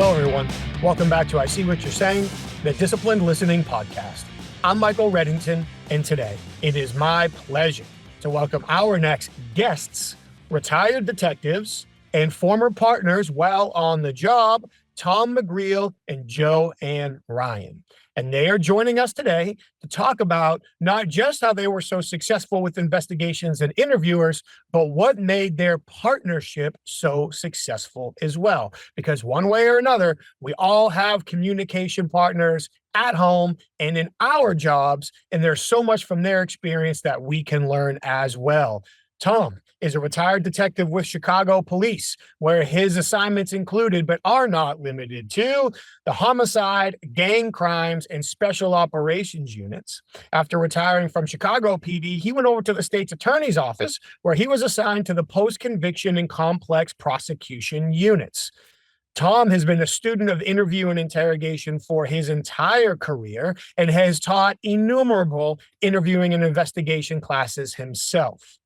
Hello, everyone. Welcome back to I See What You're Saying, the Disciplined Listening Podcast. I'm Michael Reddington, and today it is my pleasure to welcome our next guests, retired detectives and former partners while on the job, Tom McGreal and Joanne Ryan. And they are joining us today to talk about not just how they were so successful with investigations and interviewers, but what made their partnership so successful as well. Because one way or another, we all have communication partners at home and in our jobs, and there's so much from their experience that we can learn as well. Tom is a retired detective with Chicago Police, where his assignments included, but are not limited to, the homicide, gang crimes, and special operations units. After retiring from Chicago PD, he went over to the state's attorney's office, where he was assigned to the post-conviction and complex prosecution units. Tom has been a student of interview and interrogation for his entire career and has taught innumerable interviewing and investigation classes himself.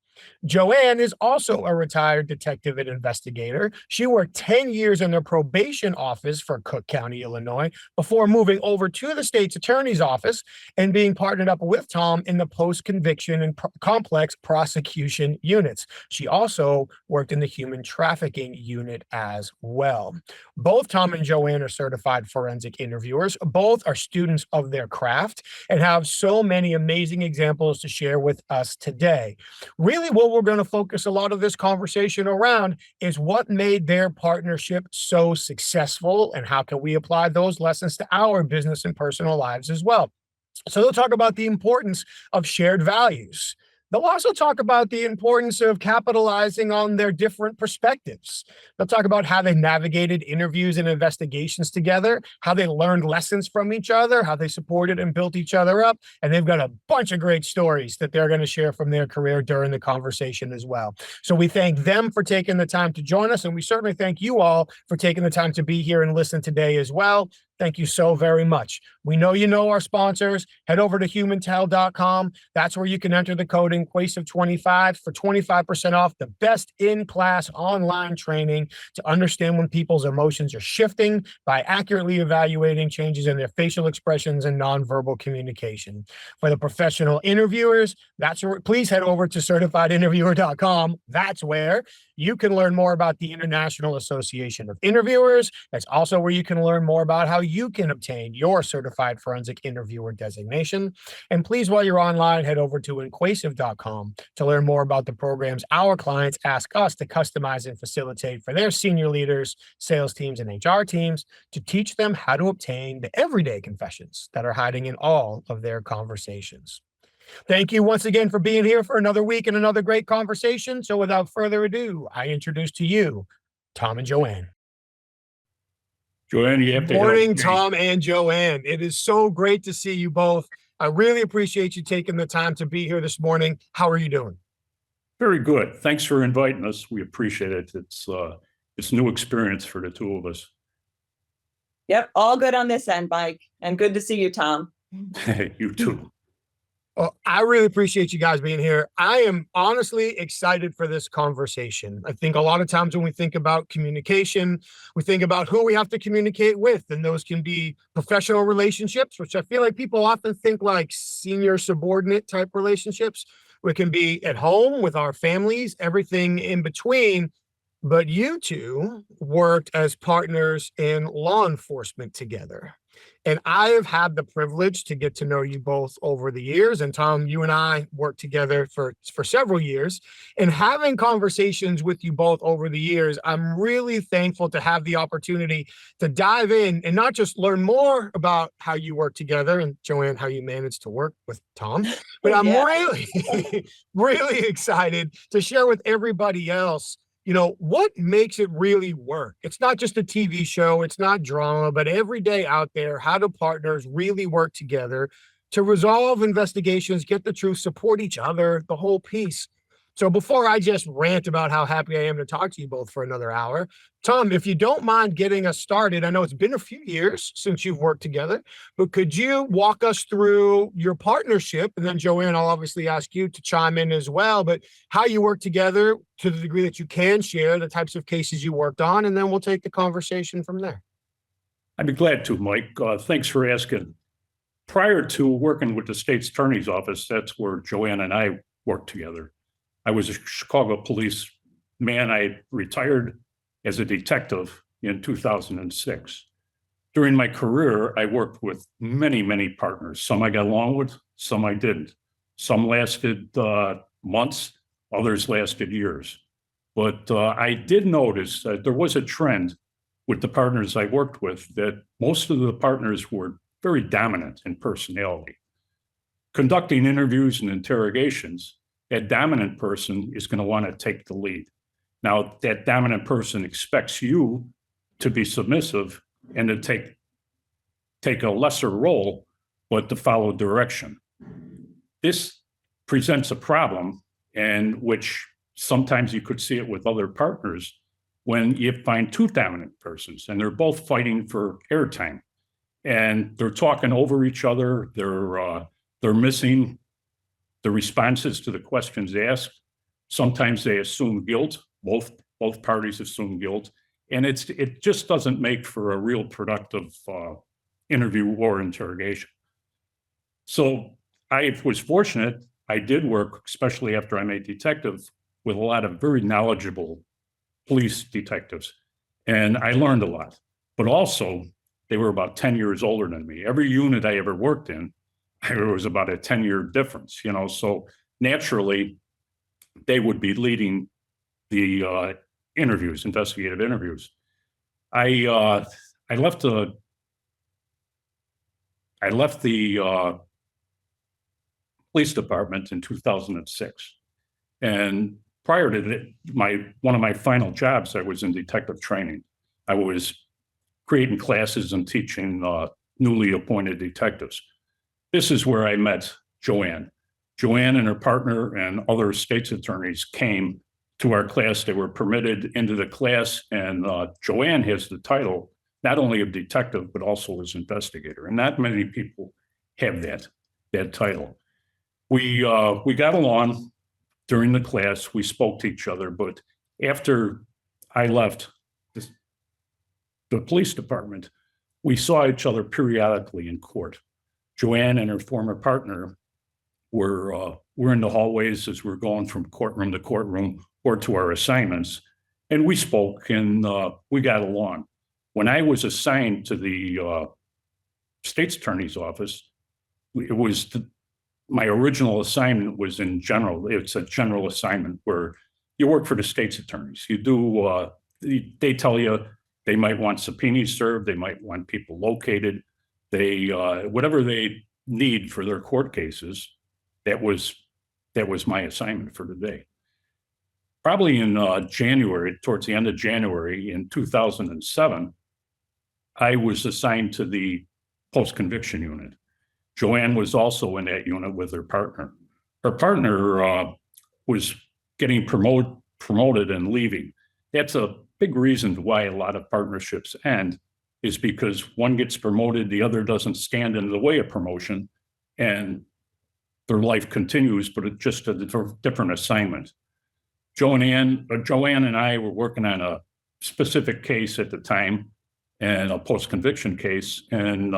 Joanne is also a retired detective and investigator. She worked 10 years in the probation office for Cook County, Illinois, before moving over to the state's attorney's office and being partnered up with Tom in the post-conviction and complex prosecution units. She also worked in the human trafficking unit as well. Both Tom and Joanne are certified forensic interviewers. Both are students of their craft and have so many amazing examples to share with us today. Really, what we're going to focus a lot of this conversation around is what made their partnership so successful and how can we apply those lessons to our business and personal lives as well. So they'll talk about the importance of shared values. They'll also talk about the importance of capitalizing on their different perspectives. They'll talk about how they navigated interviews and investigations together, how they learned lessons from each other, how they supported and built each other up. And they've got a bunch of great stories that they're going to share from their career during the conversation as well. So we thank them for taking the time to join us. And we certainly thank you all for taking the time to be here and listen today as well. Thank you so very much. We know you know our sponsors. Head over to humantel.com. That's where you can enter the code INQUASIVE25 for 25% off the best in-class online training to understand when people's emotions are shifting by accurately evaluating changes in their facial expressions and nonverbal communication. For the professional interviewers, please head over to certifiedinterviewer.com. That's where you can learn more about the International Association of Interviewers. That's also where you can learn more about how you can obtain your certified forensic interviewer designation. And please, while you're online, head over to inquasive.com to learn more about the programs our clients ask us to customize and facilitate for their senior leaders, sales teams, and HR teams to teach them how to obtain the everyday confessions that are hiding in all of their conversations. Thank you once again for being here for another week and another great conversation. So without further ado, I introduce to you, Tom and Joanne. Joanne, you have to Good morning, help me. Tom and Joanne. It is so great to see you both. I really appreciate you taking the time to be here this morning. How are you doing? Very good. Thanks for inviting us. We appreciate it. It's a new experience for the two of us. Yep, all good on this end, Mike, and good to see you, Tom. You too. Well, I really appreciate you guys being here. I am honestly excited for this conversation. I think a lot of times when we think about communication, we think about who we have to communicate with, and those can be professional relationships, which I feel like people often think like senior subordinate type relationships. We can be at home with our families, everything in between. But you two worked as partners in law enforcement together. And I have had the privilege to get to know you both over the years. And Tom, you and I worked together for several years. And having conversations with you both over the years, I'm really thankful to have the opportunity to dive in and not just learn more about how you work together and Joanne, how you managed to work with Tom, but I'm really, really excited to share with everybody else what makes it really work? It's not just a TV show, it's not drama, but every day out there, how do partners really work together to resolve investigations, get the truth, support each other, the whole piece. So before I just rant about how happy I am to talk to you both for another hour, Tom, if you don't mind getting us started, I know it's been a few years since you've worked together, but could you walk us through your partnership? And then Joanne, I'll obviously ask you to chime in as well, but how you work together to the degree that you can share the types of cases you worked on, and then we'll take the conversation from there. I'd be glad to, Mike. Thanks for asking. Prior to working with the state's attorney's office, that's where Joanne and I worked together. I was a Chicago police man. I retired as a detective in 2006. During my career, I worked with many, many partners. Some I got along with, some I didn't. Some lasted months, others lasted years. But I did notice that there was a trend with the partners I worked with that most of the partners were very dominant in personality. Conducting interviews and interrogations, that dominant person is going to want to take the lead. Now, that dominant person expects you to be submissive and to take a lesser role, but to follow direction. This presents a problem, and which sometimes you could see it with other partners when you find two dominant persons and they're both fighting for airtime and they're talking over each other. They're missing the responses to the questions asked. Sometimes they assume guilt. Both parties assume guilt, and it just doesn't make for a real productive interview or interrogation. So I was fortunate. I did work, especially after I made detective, with a lot of very knowledgeable police detectives, and I learned a lot. But also, they were about 10 years older than me. Every unit I ever worked in, there was about a 10-year difference, so naturally, they would be leading the interviews, investigative interviews. I left the police department in 2006, and prior to that, one of my final jobs, I was in detective training. I was creating classes and teaching newly appointed detectives. This is where I met Joanne. Joanne and her partner and other state's attorneys came to our class. They were permitted into the class, and Joanne has the title not only of detective, but also as investigator. And not many people have that title. We got along during the class. We spoke to each other, but after I left the police department, we saw each other periodically in court. Joanne and her former partner were in the hallways as we're going from courtroom to courtroom or to our assignments, and we spoke and we got along. When I was assigned to the state's attorney's office, my original assignment was in general. It's a general assignment where you work for the state's attorneys. You do, they tell you they might want subpoenas served, they might want people located, whatever they need for their court cases, that was my assignment for the day. Probably in January, towards the end of January in 2007, I was assigned to the post-conviction unit. Joanne was also in that unit with her partner. Her partner was getting promoted and leaving. That's a big reason why a lot of partnerships end, is because one gets promoted, the other doesn't stand in the way of promotion, and their life continues, but it's just a different assignment. Joanne and I were working on a specific case at the time, and a post-conviction case, and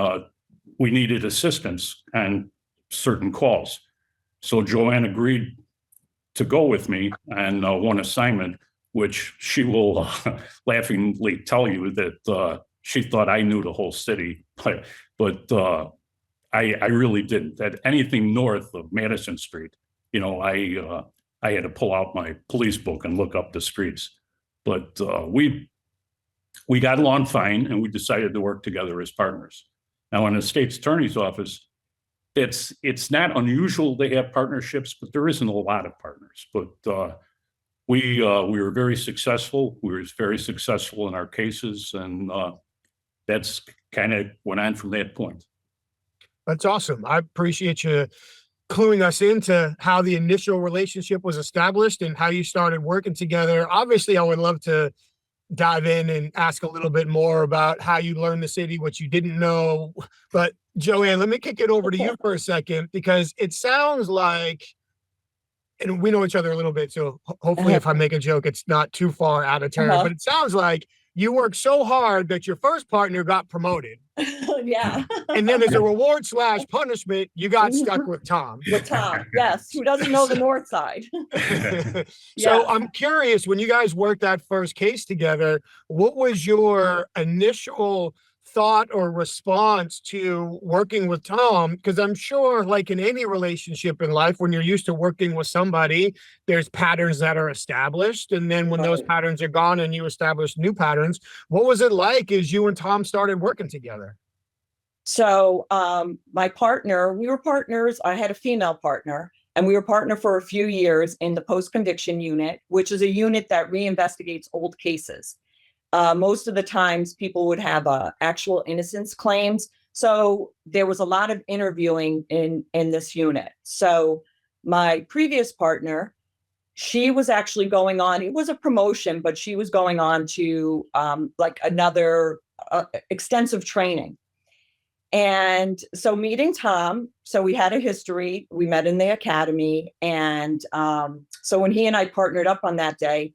we needed assistance on certain calls. So Joanne agreed to go with me on one assignment, which she will laughingly tell you that she thought I knew the whole city, but I really didn't. That anything north of Madison Street, I had to pull out my police book and look up the streets. But we got along fine, and we decided to work together as partners. Now, in the state's attorney's office, it's not unusual to have partnerships, but there isn't a lot of partners. But we were very successful. We were very successful in our cases, and that's kind of went on from that point. That's awesome. I appreciate you cluing us into how the initial relationship was established and how you started working together. Obviously, I would love to dive in and ask a little bit more about how you learned the city, what you didn't know. But Joanne, let me kick it over to you for a second, because it sounds like, and we know each other a little bit, so hopefully if I make a joke, it's not too far out of turn, but it sounds like you worked so hard that your first partner got promoted. Yeah. And then as a reward / punishment, you got stuck with Tom. With Tom, yes, who doesn't know the North Side. So Yeah. I'm curious, when you guys worked that first case together, what was your initial thought or response to working with Tom? Because I'm sure, like in any relationship in life, when you're used to working with somebody, there's patterns that are established. And then when those Right. patterns are gone and you establish new patterns, what was it like as you and Tom started working together? So my partner, we were partners. I had a female partner, and we were partner for a few years in the post-conviction unit, which is a unit that reinvestigates old cases. Most of the times people would have actual innocence claims. So there was a lot of interviewing in this unit. So my previous partner, she was actually going on, it was a promotion, but she was going on to like another extensive training. And so meeting Tom, so we had a history, we met in the academy. And so when he and I partnered up on that day,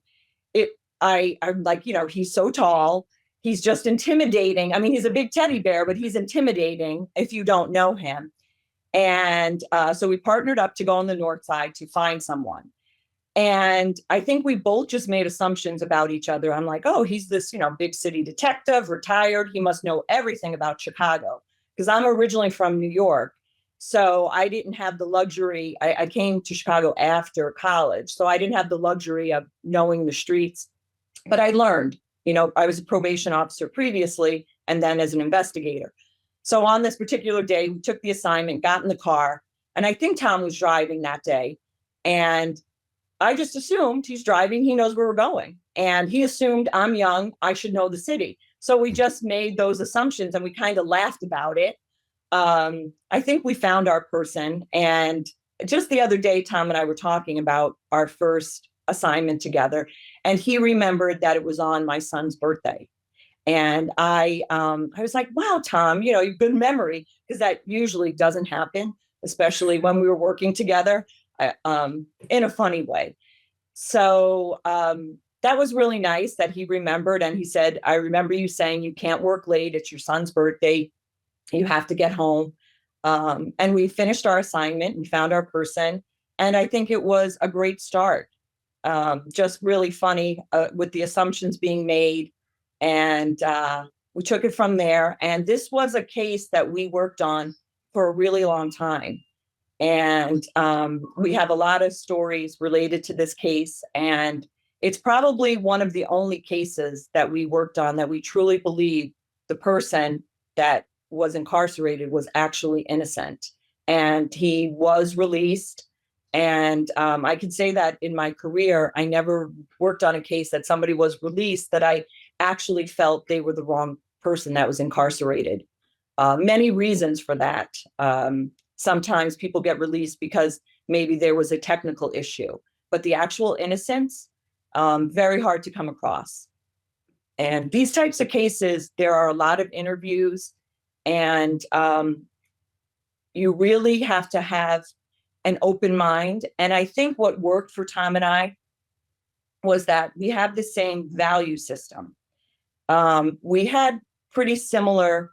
I'm like, he's so tall, he's just intimidating. I mean, he's a big teddy bear, but he's intimidating if you don't know him. And so we partnered up to go on the North Side to find someone. And I think we both just made assumptions about each other. I'm like, oh, he's this, big city detective, retired. He must know everything about Chicago, because I'm originally from New York. So I didn't have the luxury. I came to Chicago after college, so I didn't have the luxury of knowing the streets. But I learned, I was a probation officer previously and then as an investigator. So on this particular day, we took the assignment, got in the car, and I think Tom was driving that day. And I just assumed he's driving, he knows where we're going. And he assumed I'm young, I should know the city. So we just made those assumptions and we kind of laughed about it. I think we found our person. And just the other day, Tom and I were talking about our first assignment together, and he remembered that it was on my son's birthday. And I was like, wow, Tom, you've good memory, because that usually doesn't happen, especially when we were working together, in a funny way. So that was really nice that he remembered. And he said, I remember you saying you can't work late. It's your son's birthday. You have to get home. And we finished our assignment. We found our person. And I think it was a great start. Just really funny with the assumptions being made. And we took it from there. And this was a case that we worked on for a really long time. And we have a lot of stories related to this case. And it's probably one of the only cases that we worked on that we truly believe the person that was incarcerated was actually innocent. And he was released. And I can say that in my career, I never worked on a case that somebody was released that I actually felt they were the wrong person that was incarcerated. Many reasons for that. Sometimes people get released because maybe there was a technical issue, but the actual innocence, very hard to come across. And these types of cases, there are a lot of interviews, and you really have to have an open mind. And I think what worked for Tom and I was that we have the same value system. We had pretty similar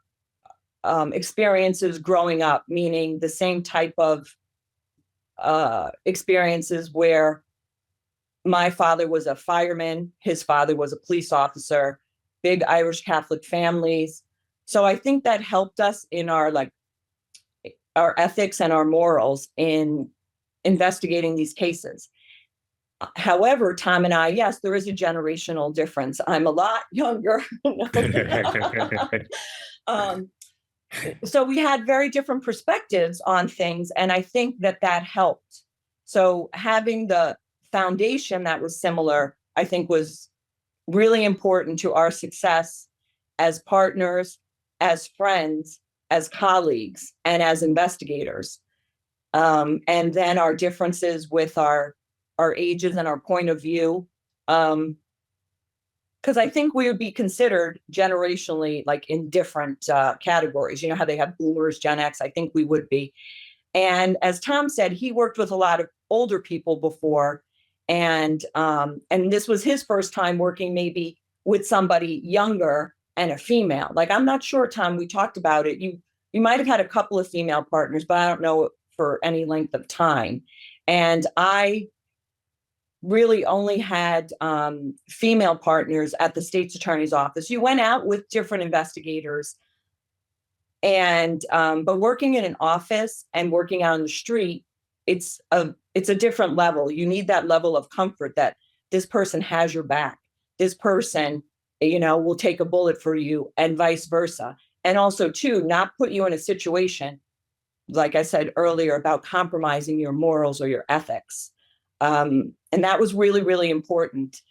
experiences growing up, meaning the same type of experiences where my father was a fireman, his father was a police officer, big Irish Catholic families. So I think that helped us in our ethics and our morals in investigating these cases. However, Tom and I, yes, there is a generational difference. I'm a lot younger. So we had very different perspectives on things, and I think that helped. So having the foundation that was similar, I think, was really important to our success as partners, as friends, as colleagues, and as investigators. And then our differences with our ages and our point of view. Because I think we would be considered generationally like in different categories. You know how they have boomers, Gen X? I think we would be. And as Tom said, he worked with a lot of older people before. And this was his first time working maybe with somebody younger and a female. Like, I'm not sure, Tom, we talked about it. You might have had a couple of female partners, but I don't know for any length of time. And I really only had female partners at the state's attorney's office. You went out with different investigators, and but working in an office and working out on the street, it's a different level. You need that level of comfort that this person has your back. This person, will take a bullet for you, and vice versa. And also, too, not put you in a situation, like I said earlier, about compromising your morals or your ethics. And that was really, really important.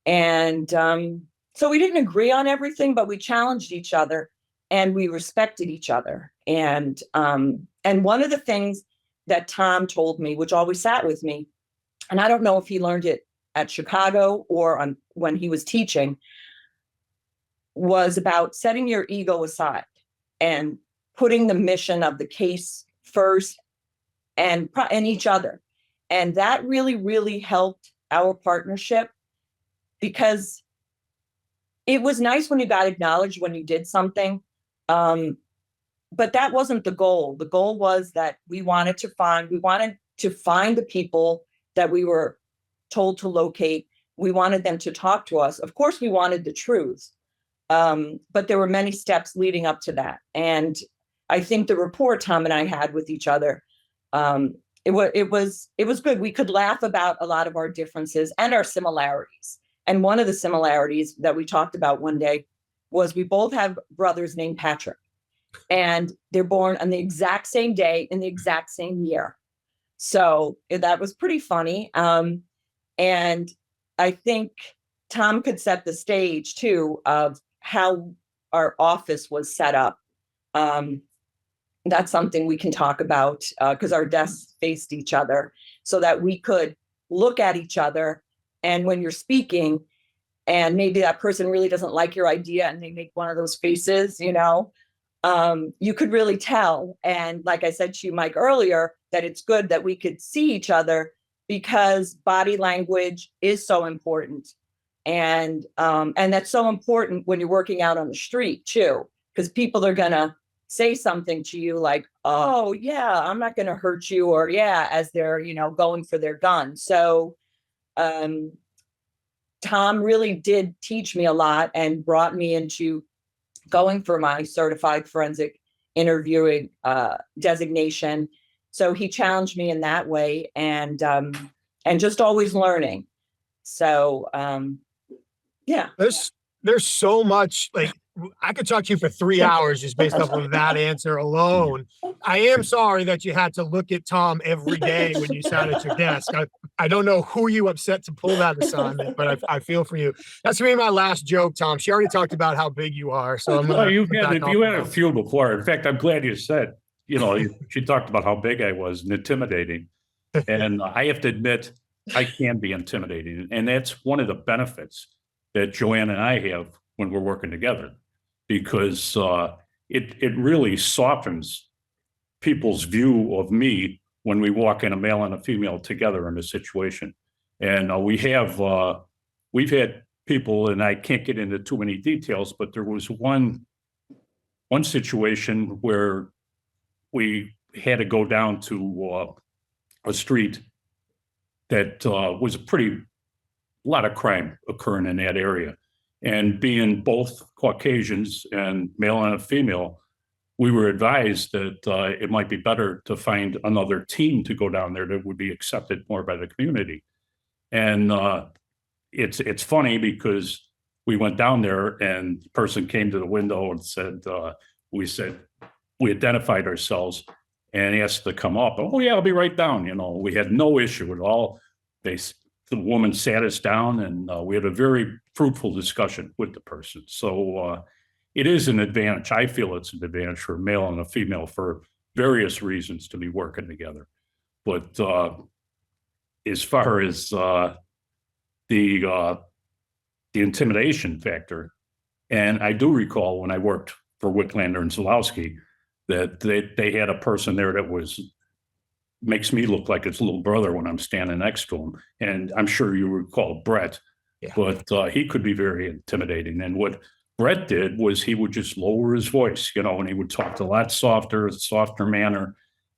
And so we didn't agree on everything, but we challenged each other and we respected each other. And one of the things that Tom told me, which always sat with me, and I don't know if he learned it at Chicago or when he was teaching, was about setting your ego aside and putting the mission of the case first and each other. And that really, really helped our partnership, because it was nice when you got acknowledged when you did something. But that wasn't the goal. The goal was that we wanted to find the people that we were told to locate. We wanted them to talk to us. Of course, we wanted the truth. But there were many steps leading up to that. And I think the rapport Tom and I had with each other, it was good. We could laugh about a lot of our differences and our similarities. And one of the similarities that we talked about one day was we both have brothers named Patrick, and they're born on the exact same day in the exact same year. So that was pretty funny. And I think Tom could set the stage too of how our office was set up. That's something we can talk about, because our desks faced each other so that we could look at each other. And when you're speaking and maybe that person really doesn't like your idea and they make one of those faces, you could really tell. And like I said to you, Mike, earlier, that it's good that we could see each other, because body language is so important. And that's so important when you're working out on the street too, because people are gonna say something to you like, oh yeah, I'm not gonna hurt you, or yeah, as they're, going for their gun. So Tom really did teach me a lot and brought me into going for my certified forensic interviewing designation. So he challenged me in that way, and just always learning. So yeah. There's so much, like, I could talk to you for 3 hours just based off of that answer alone. I am sorry that you had to look at Tom every day when you sat at your desk. I don't know who you upset to pull that assignment, but I feel for you. That's gonna be my last joke, Tom. She already talked about how big you are, so I'm gonna. You had a few before. In fact, I'm glad you said. She talked about how big I was and intimidating, and I have to admit I can be intimidating, and that's one of the benefits that Joanne and I have when we're working together, because it really softens people's view of me when we walk in, a male and a female together in a situation. And we've had people, and I can't get into too many details, but there was one situation where we had to go down to a street that was a lot of crime occurring in that area. And being both Caucasians and male and a female, we were advised that it might be better to find another team to go down there that would be accepted more by the community. And it's funny because we went down there and the person came to the window and said, we identified ourselves and asked to come up. Oh yeah, I'll be right down. We had no issue at all. The woman sat us down, and we had a very fruitful discussion with the person. So it is an advantage. I feel it's an advantage for a male and a female for various reasons to be working together. But as far as the intimidation factor, and I do recall when I worked for Wicklander and Zalowski that they had a person there that makes me look like his little brother when I'm standing next to him. And I'm sure you recall Brett. but he could be very intimidating. And what Brett did was he would just lower his voice, and he would talk a lot softer manner,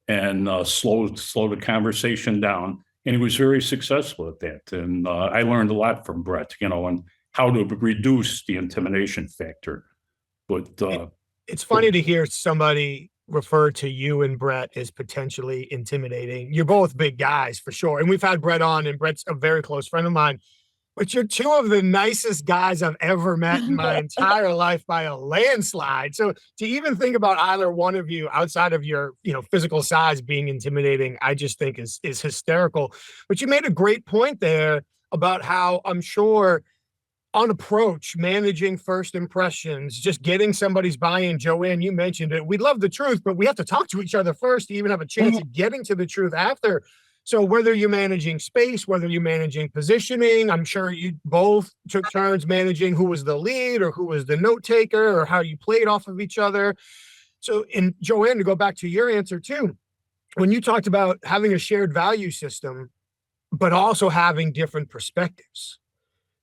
and slow the conversation down. And he was very successful at that. And I learned a lot from Brett, and how to reduce the intimidation factor. But it's funny to hear somebody refer to you and Brett as potentially intimidating. You're both big guys for sure. And we've had Brett on, and Brett's a very close friend of mine. But you're two of the nicest guys I've ever met in my entire life by a landslide. So to even think about either one of you outside of your, physical size being intimidating, I just think is hysterical. But you made a great point there about how I'm sure on approach, managing first impressions, just getting somebody's buy-in. Joanne, you mentioned it. We love the truth, but we have to talk to each other first to even have a chance of getting to the truth after. So whether you're managing space, whether you're managing positioning, I'm sure you both took turns managing who was the lead or who was the note taker or how you played off of each other. So, and Joanne, to go back to your answer too, when you talked about having a shared value system, but also having different perspectives.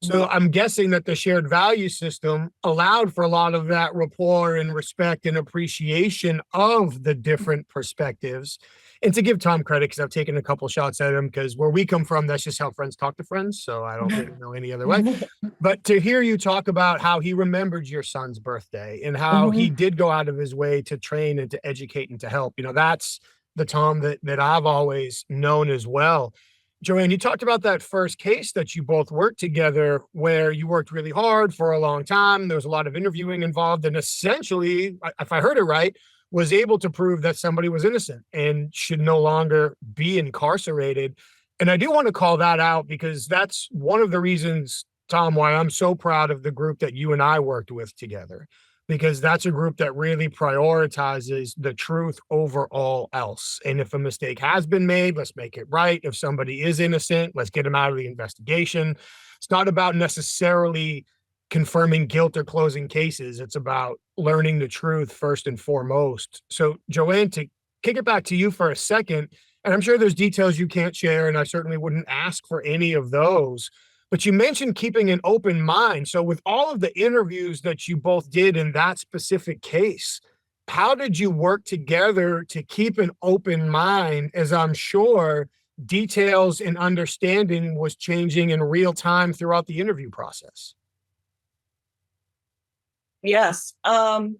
So I'm guessing that the shared value system allowed for a lot of that rapport and respect and appreciation of the different perspectives. And to give Tom credit, because I've taken a couple shots at him, because where we come from, that's just how friends talk to friends. So I don't really know any other way. But to hear you talk about how he remembered your son's birthday and how he did go out of his way to train and to educate and to help, that's the Tom that I've always known as well. Joanne, you talked about that first case that you both worked together where you worked really hard for a long time. There was a lot of interviewing involved, and essentially, if I heard it right, was able to prove that somebody was innocent and should no longer be incarcerated. And I do want to call that out because that's one of the reasons, Tom, why I'm so proud of the group that you and I worked with together, because that's a group that really prioritizes the truth over all else. And if a mistake has been made, let's make it right. If somebody is innocent, let's get them out of the investigation. It's not about necessarily confirming guilt or closing cases. It's about learning the truth first and foremost. So, Joanne, to kick it back to you for a second, and I'm sure there's details you can't share, and I certainly wouldn't ask for any of those. But you mentioned keeping an open mind. So with all of the interviews that you both did in that specific case, how did you work together to keep an open mind, as I'm sure details and understanding was changing in real time throughout the interview process? Yes. And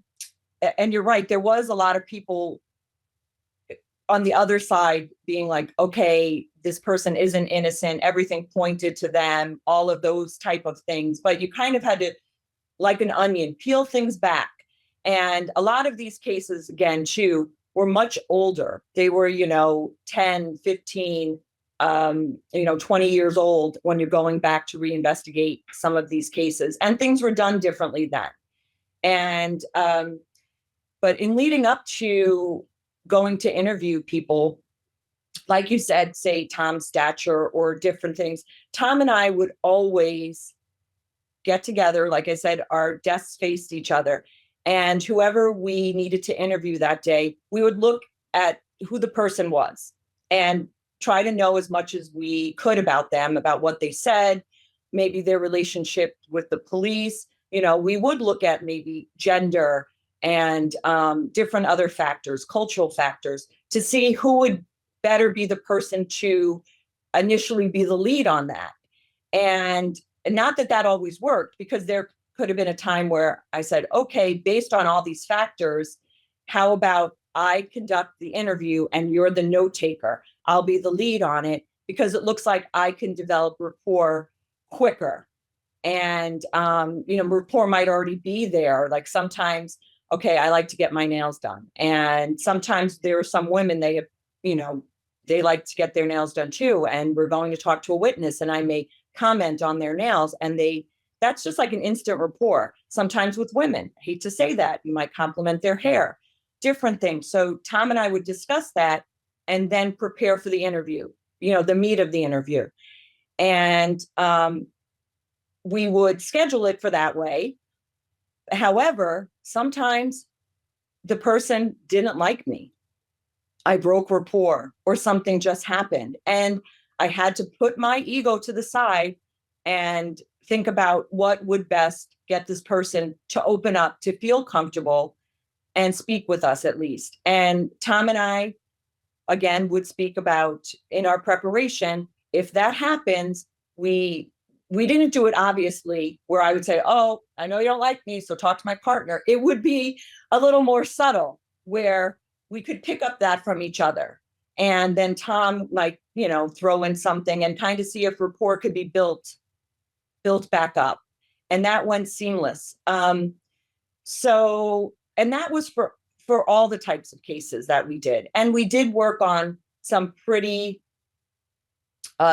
you're right. There was a lot of people on the other side being like, okay, this person isn't innocent. Everything pointed to them, all of those type of things. But you kind of had to, like an onion, peel things back. And a lot of these cases, again, too, were much older. They were, 10, 15, 20 years old when you're going back to reinvestigate some of these cases. And things were done differently then. And, but in leading up to going to interview people, like you said, say Tom's stature or different things, Tom and I would always get together. Like I said, our desks faced each other, and whoever we needed to interview that day, we would look at who the person was and try to know as much as we could about them, about what they said, maybe their relationship with the police. We would look at maybe gender and different other factors, cultural factors, to see who would better be the person to initially be the lead on that. And not that that always worked, because there could have been a time where I said, okay, based on all these factors, how about I conduct the interview and you're the note taker? I'll be the lead on it because it looks like I can develop rapport quicker. And, rapport might already be there. Like sometimes, okay, I like to get my nails done. And sometimes there are some women, they like to get their nails done too. And we're going to talk to a witness and I may comment on their nails, and that's just like an instant rapport. Sometimes with women, I hate to say that, you might compliment their hair, different things. So Tom and I would discuss that and then prepare for the interview, the meat of the interview. And we would schedule it for that way. However, sometimes the person didn't like me. I broke rapport or something just happened. And I had to put my ego to the side and think about what would best get this person to open up, to feel comfortable and speak with us at least. And Tom and I, again, would speak about in our preparation, if that happens, we didn't do it obviously where I would say, oh, I know you don't like me, so talk to my partner. It would be a little more subtle where we could pick up that from each other. And then Tom, like, throw in something and kind of see if rapport could be built back up. And that went seamless. So, and that was for all the types of cases that we did. And we did work on some pretty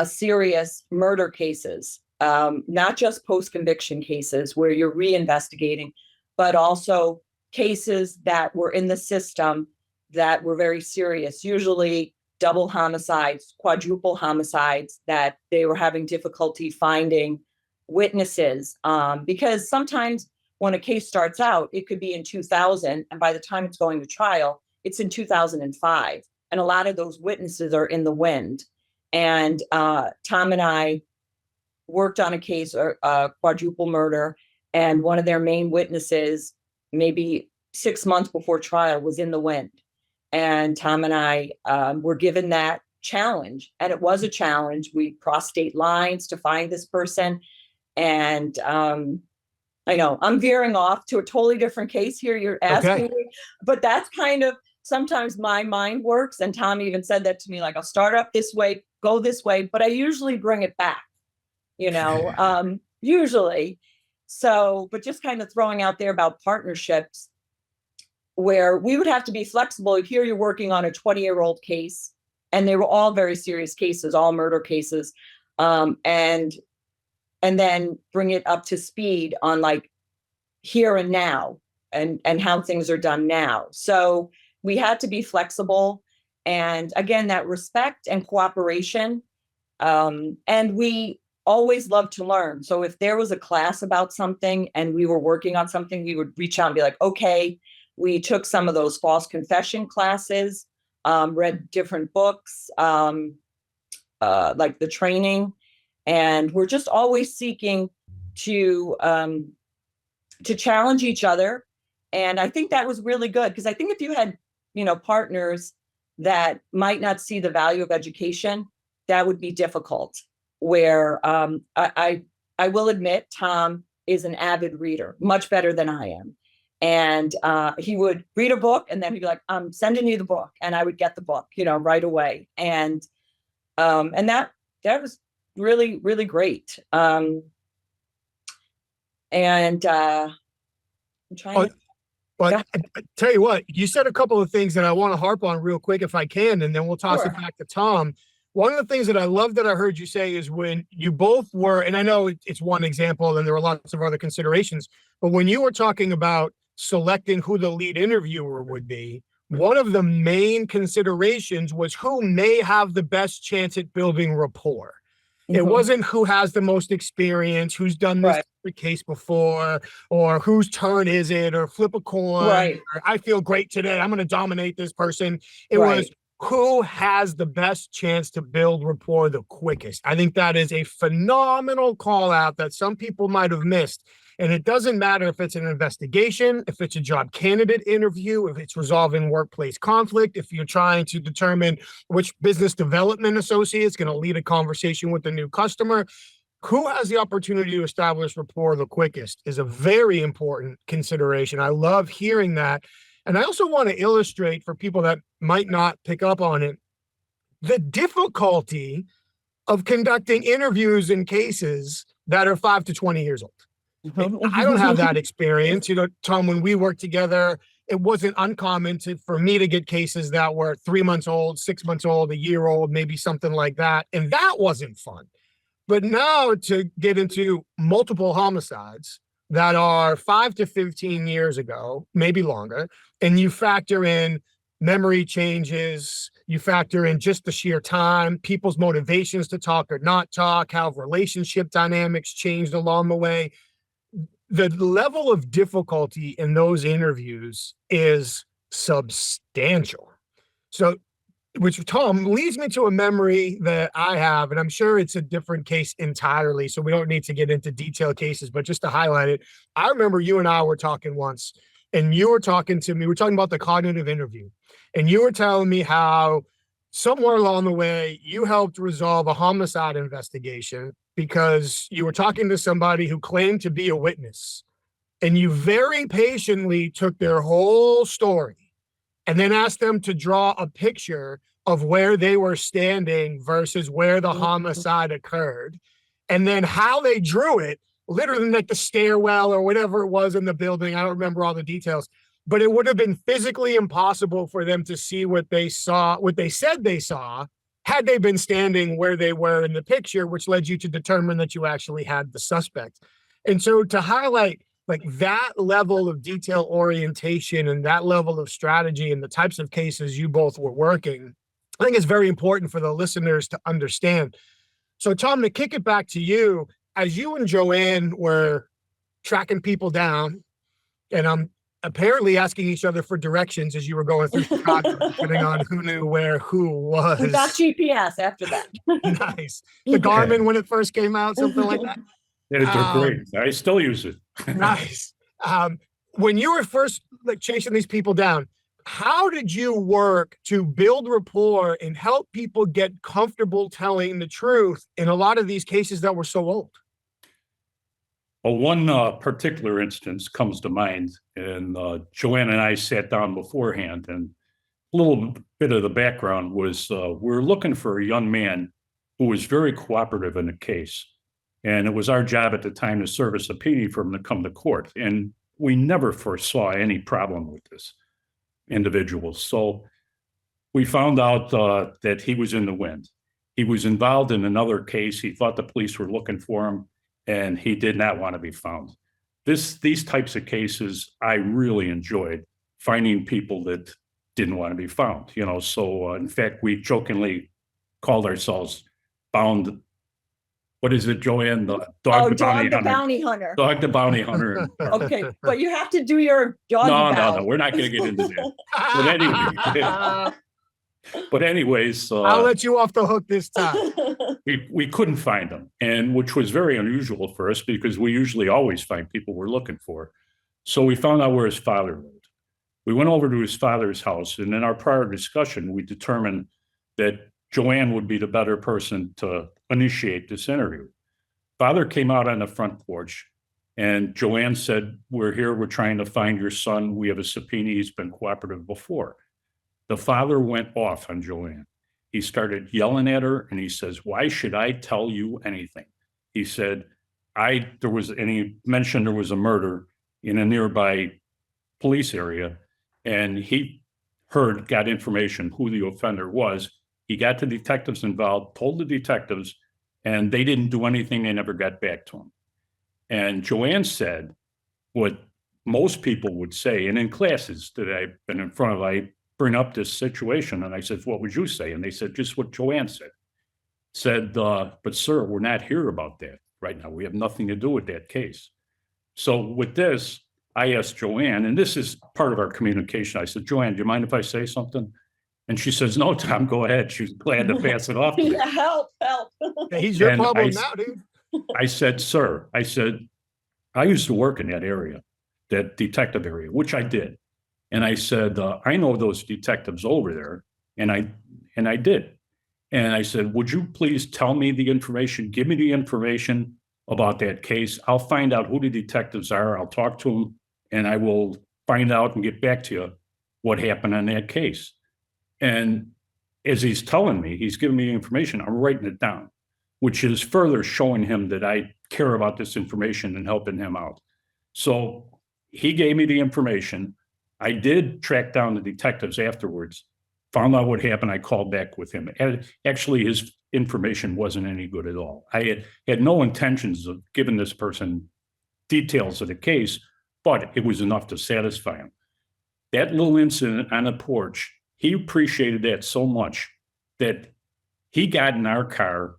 serious murder cases, not just post-conviction cases where you're reinvestigating, but also cases that were in the system that were very serious, usually double homicides, quadruple homicides, that they were having difficulty finding witnesses. Because sometimes when a case starts out, it could be in 2000, and by the time it's going to trial, it's in 2005. And a lot of those witnesses are in the wind. And Tom and I worked on a case, quadruple murder, and one of their main witnesses, maybe 6 months before trial, was in the wind. And Tom and I were given that challenge, and it was a challenge. We crossed state lines to find this person. And I know I'm veering off to a totally different case here. You're asking me, but that's kind of sometimes my mind works. And Tom even said that to me, like, I'll start up this way, go this way, but I usually bring it back, usually. So, but just kind of throwing out there about partnerships where we would have to be flexible. Here you're working on a 20-year-old case, and they were all very serious cases, all murder cases. And then bring it up to speed on like here and now and how things are done now. So we had to be flexible. And again, that respect and cooperation. And we always love to learn. So if there was a class about something and we were working on something, we would reach out and be like, okay, we took some of those false confession classes, read different books, like the training. And we're just always seeking to challenge each other. And I think that was really good, because I think if you had, partners that might not see the value of education, that would be difficult. Where I will admit, Tom is an avid reader, much better than I am. And he would read a book and then he'd be like, I'm sending you the book. And I would get the book, right away. And that was really, really great. I'm trying to. But I tell you what, you said a couple of things that I want to harp on real quick if I can, and then we'll toss it back to Tom. One of the things that I love that I heard you say is when you both were, and I know it's one example and there were lots of other considerations, but when you were talking about selecting who the lead interviewer would be, one of the main considerations was who may have the best chance at building rapport. It wasn't who has the most experience, who's done this case before, or whose turn is it, or flip a coin, or I feel great today, I'm going to dominate this person. It was who has the best chance to build rapport the quickest. I think that is a phenomenal call out that some people might have missed. And it doesn't matter if it's an investigation, if it's a job candidate interview, if it's resolving workplace conflict, if you're trying to determine which business development associate is going to lead a conversation with a new customer. Who has the opportunity to establish rapport the quickest is a very important consideration. I love hearing that. And I also want to illustrate for people that might not pick up on it, the difficulty of conducting interviews in cases that are 5 to 20 years old. I don't have that experience. Tom, when we worked together, it wasn't uncommon for me to get cases that were 3 months old, 6 months old, a year old, maybe something like that. And that wasn't fun. But now to get into multiple homicides that are 5 to 15 years ago, maybe longer, and you factor in memory changes, you factor in just the sheer time, people's motivations to talk or not talk, how relationship dynamics changed along the way. The level of difficulty in those interviews is substantial. So which Tom leads me to a memory that I have, and I'm sure it's a different case entirely, so we don't need to get into detailed cases, but just to highlight it, I remember you and I were talking once, and you were talking to me, we were talking about the cognitive interview, and you were telling me how somewhere along the way you helped resolve a homicide investigation because you were talking to somebody who claimed to be a witness, and you very patiently took their whole story and then asked them to draw a picture of where they were standing versus where the homicide occurred. And then how they drew it, literally like the stairwell or whatever it was in the building. I don't remember all the details, but it would have been physically impossible for them to see what they saw, what they said they saw, had they been standing where they were in the picture, which led you to determine that you actually had the suspect. And so to highlight like that level of detail orientation and that level of strategy and the types of cases you both were working, I think it's very important for the listeners to understand. So Tom, to kick it back to you, as you and Joanne were tracking people down, and I'm apparently asking each other for directions as you were going through Chicago, depending on who knew where who was. We got GPS after that. Nice. The Garmin when it first came out, something like that. They're great. I still use it. Nice. When you were first like chasing these people down, how did you work to build rapport and help people get comfortable telling the truth in a lot of these cases that were so old? Well, one particular instance comes to mind, and Joanne and I sat down beforehand, and a little bit of the background was we were looking for a young man who was very cooperative in the case. And it was our job at the time to serve a subpoena for him to come to court. And we never foresaw any problem with this individual. So we found out that he was in the wind. He was involved in another case. He thought the police were looking for him, and he did not want to be found. These types of cases, I really enjoyed finding people that didn't want to be found. So in fact, we jokingly called ourselves Bound. What is it, Joanne? The dog, the bounty hunter. Dog the bounty hunter. Okay, but you have to do your dog. No. We're not going to get into that. But anyways, I'll let you off the hook this time. We couldn't find him, and which was very unusual for us because we usually always find people we're looking for. So we found out where his father lived. We went over to his father's house, and in our prior discussion, we determined that Joanne would be the better person to initiate this interview. Father came out on the front porch, and Joanne said, "We're here, we're trying to find your son. We have a subpoena, he's been cooperative before." The father went off on Joanne. He started yelling at her, and he says, "Why should I tell you anything?" He said, and he mentioned there was a murder in a nearby police area, and he got information who the offender was. He got the detectives involved, told the detectives, and they didn't do anything. They never got back to him. And Joanne said what most people would say, and in classes that I've been in front of, I bring up this situation, and I said, "What would you say?" And they said, just what Joanne said. "But sir, we're not here about that right now. We have nothing to do with that case." So with this, I asked Joanne, and this is part of our communication. I said, "Joanne, do you mind if I say something?" And she says, "No, Tom, go ahead." She's glad to pass it off to me. Yeah, help. Yeah, he's your problem now, dude. I said, "Sir," I said, "I used to work in that area, that detective area," which I did. And I said, "I know those detectives over there." And I did. And I said, "Would you please tell me the information, give me the information about that case? I'll find out who the detectives are. I'll talk to them, and I will find out and get back to you what happened on that case." And as he's telling me, he's giving me information, I'm writing it down, which is further showing him that I care about this information and helping him out. So he gave me the information. I did track down the detectives afterwards, found out what happened. I called back with him. And actually, his information wasn't any good at all. I had no intentions of giving this person details of the case, but it was enough to satisfy him. That little incident on the porch, he appreciated that so much that he got in our car.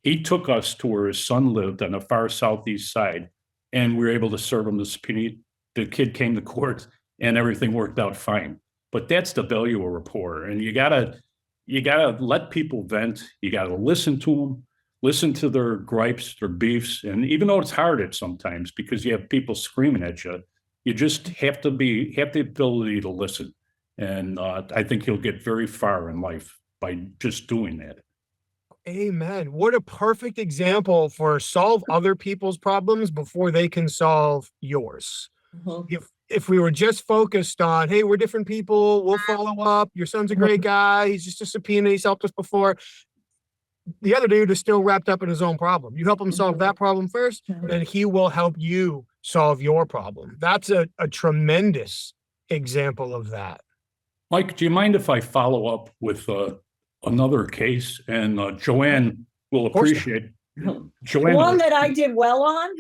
He took us to where his son lived on the far southeast side, and we were able to serve him the subpoena. The kid came to court, and everything worked out fine. But that's the value of rapport. And you got to you got to let people vent. You got to listen to them, listen to their gripes, their beefs. And even though it's hard at sometimes because you have people screaming at you, you just have to have the ability to listen. And I think you'll get very far in life by just doing that. Amen. What a perfect example for solve other people's problems before they can solve yours. If we were just focused on, hey, we're different people, we'll follow up. Your son's a great guy. He's just a subpoena. He's helped us before. The other dude is still wrapped up in his own problem. You help him solve that problem first, then he will help you solve your problem. That's a tremendous example of that. Mike, do you mind if I follow up with another case? And Joanne will appreciate. Joanne, one that I did well on.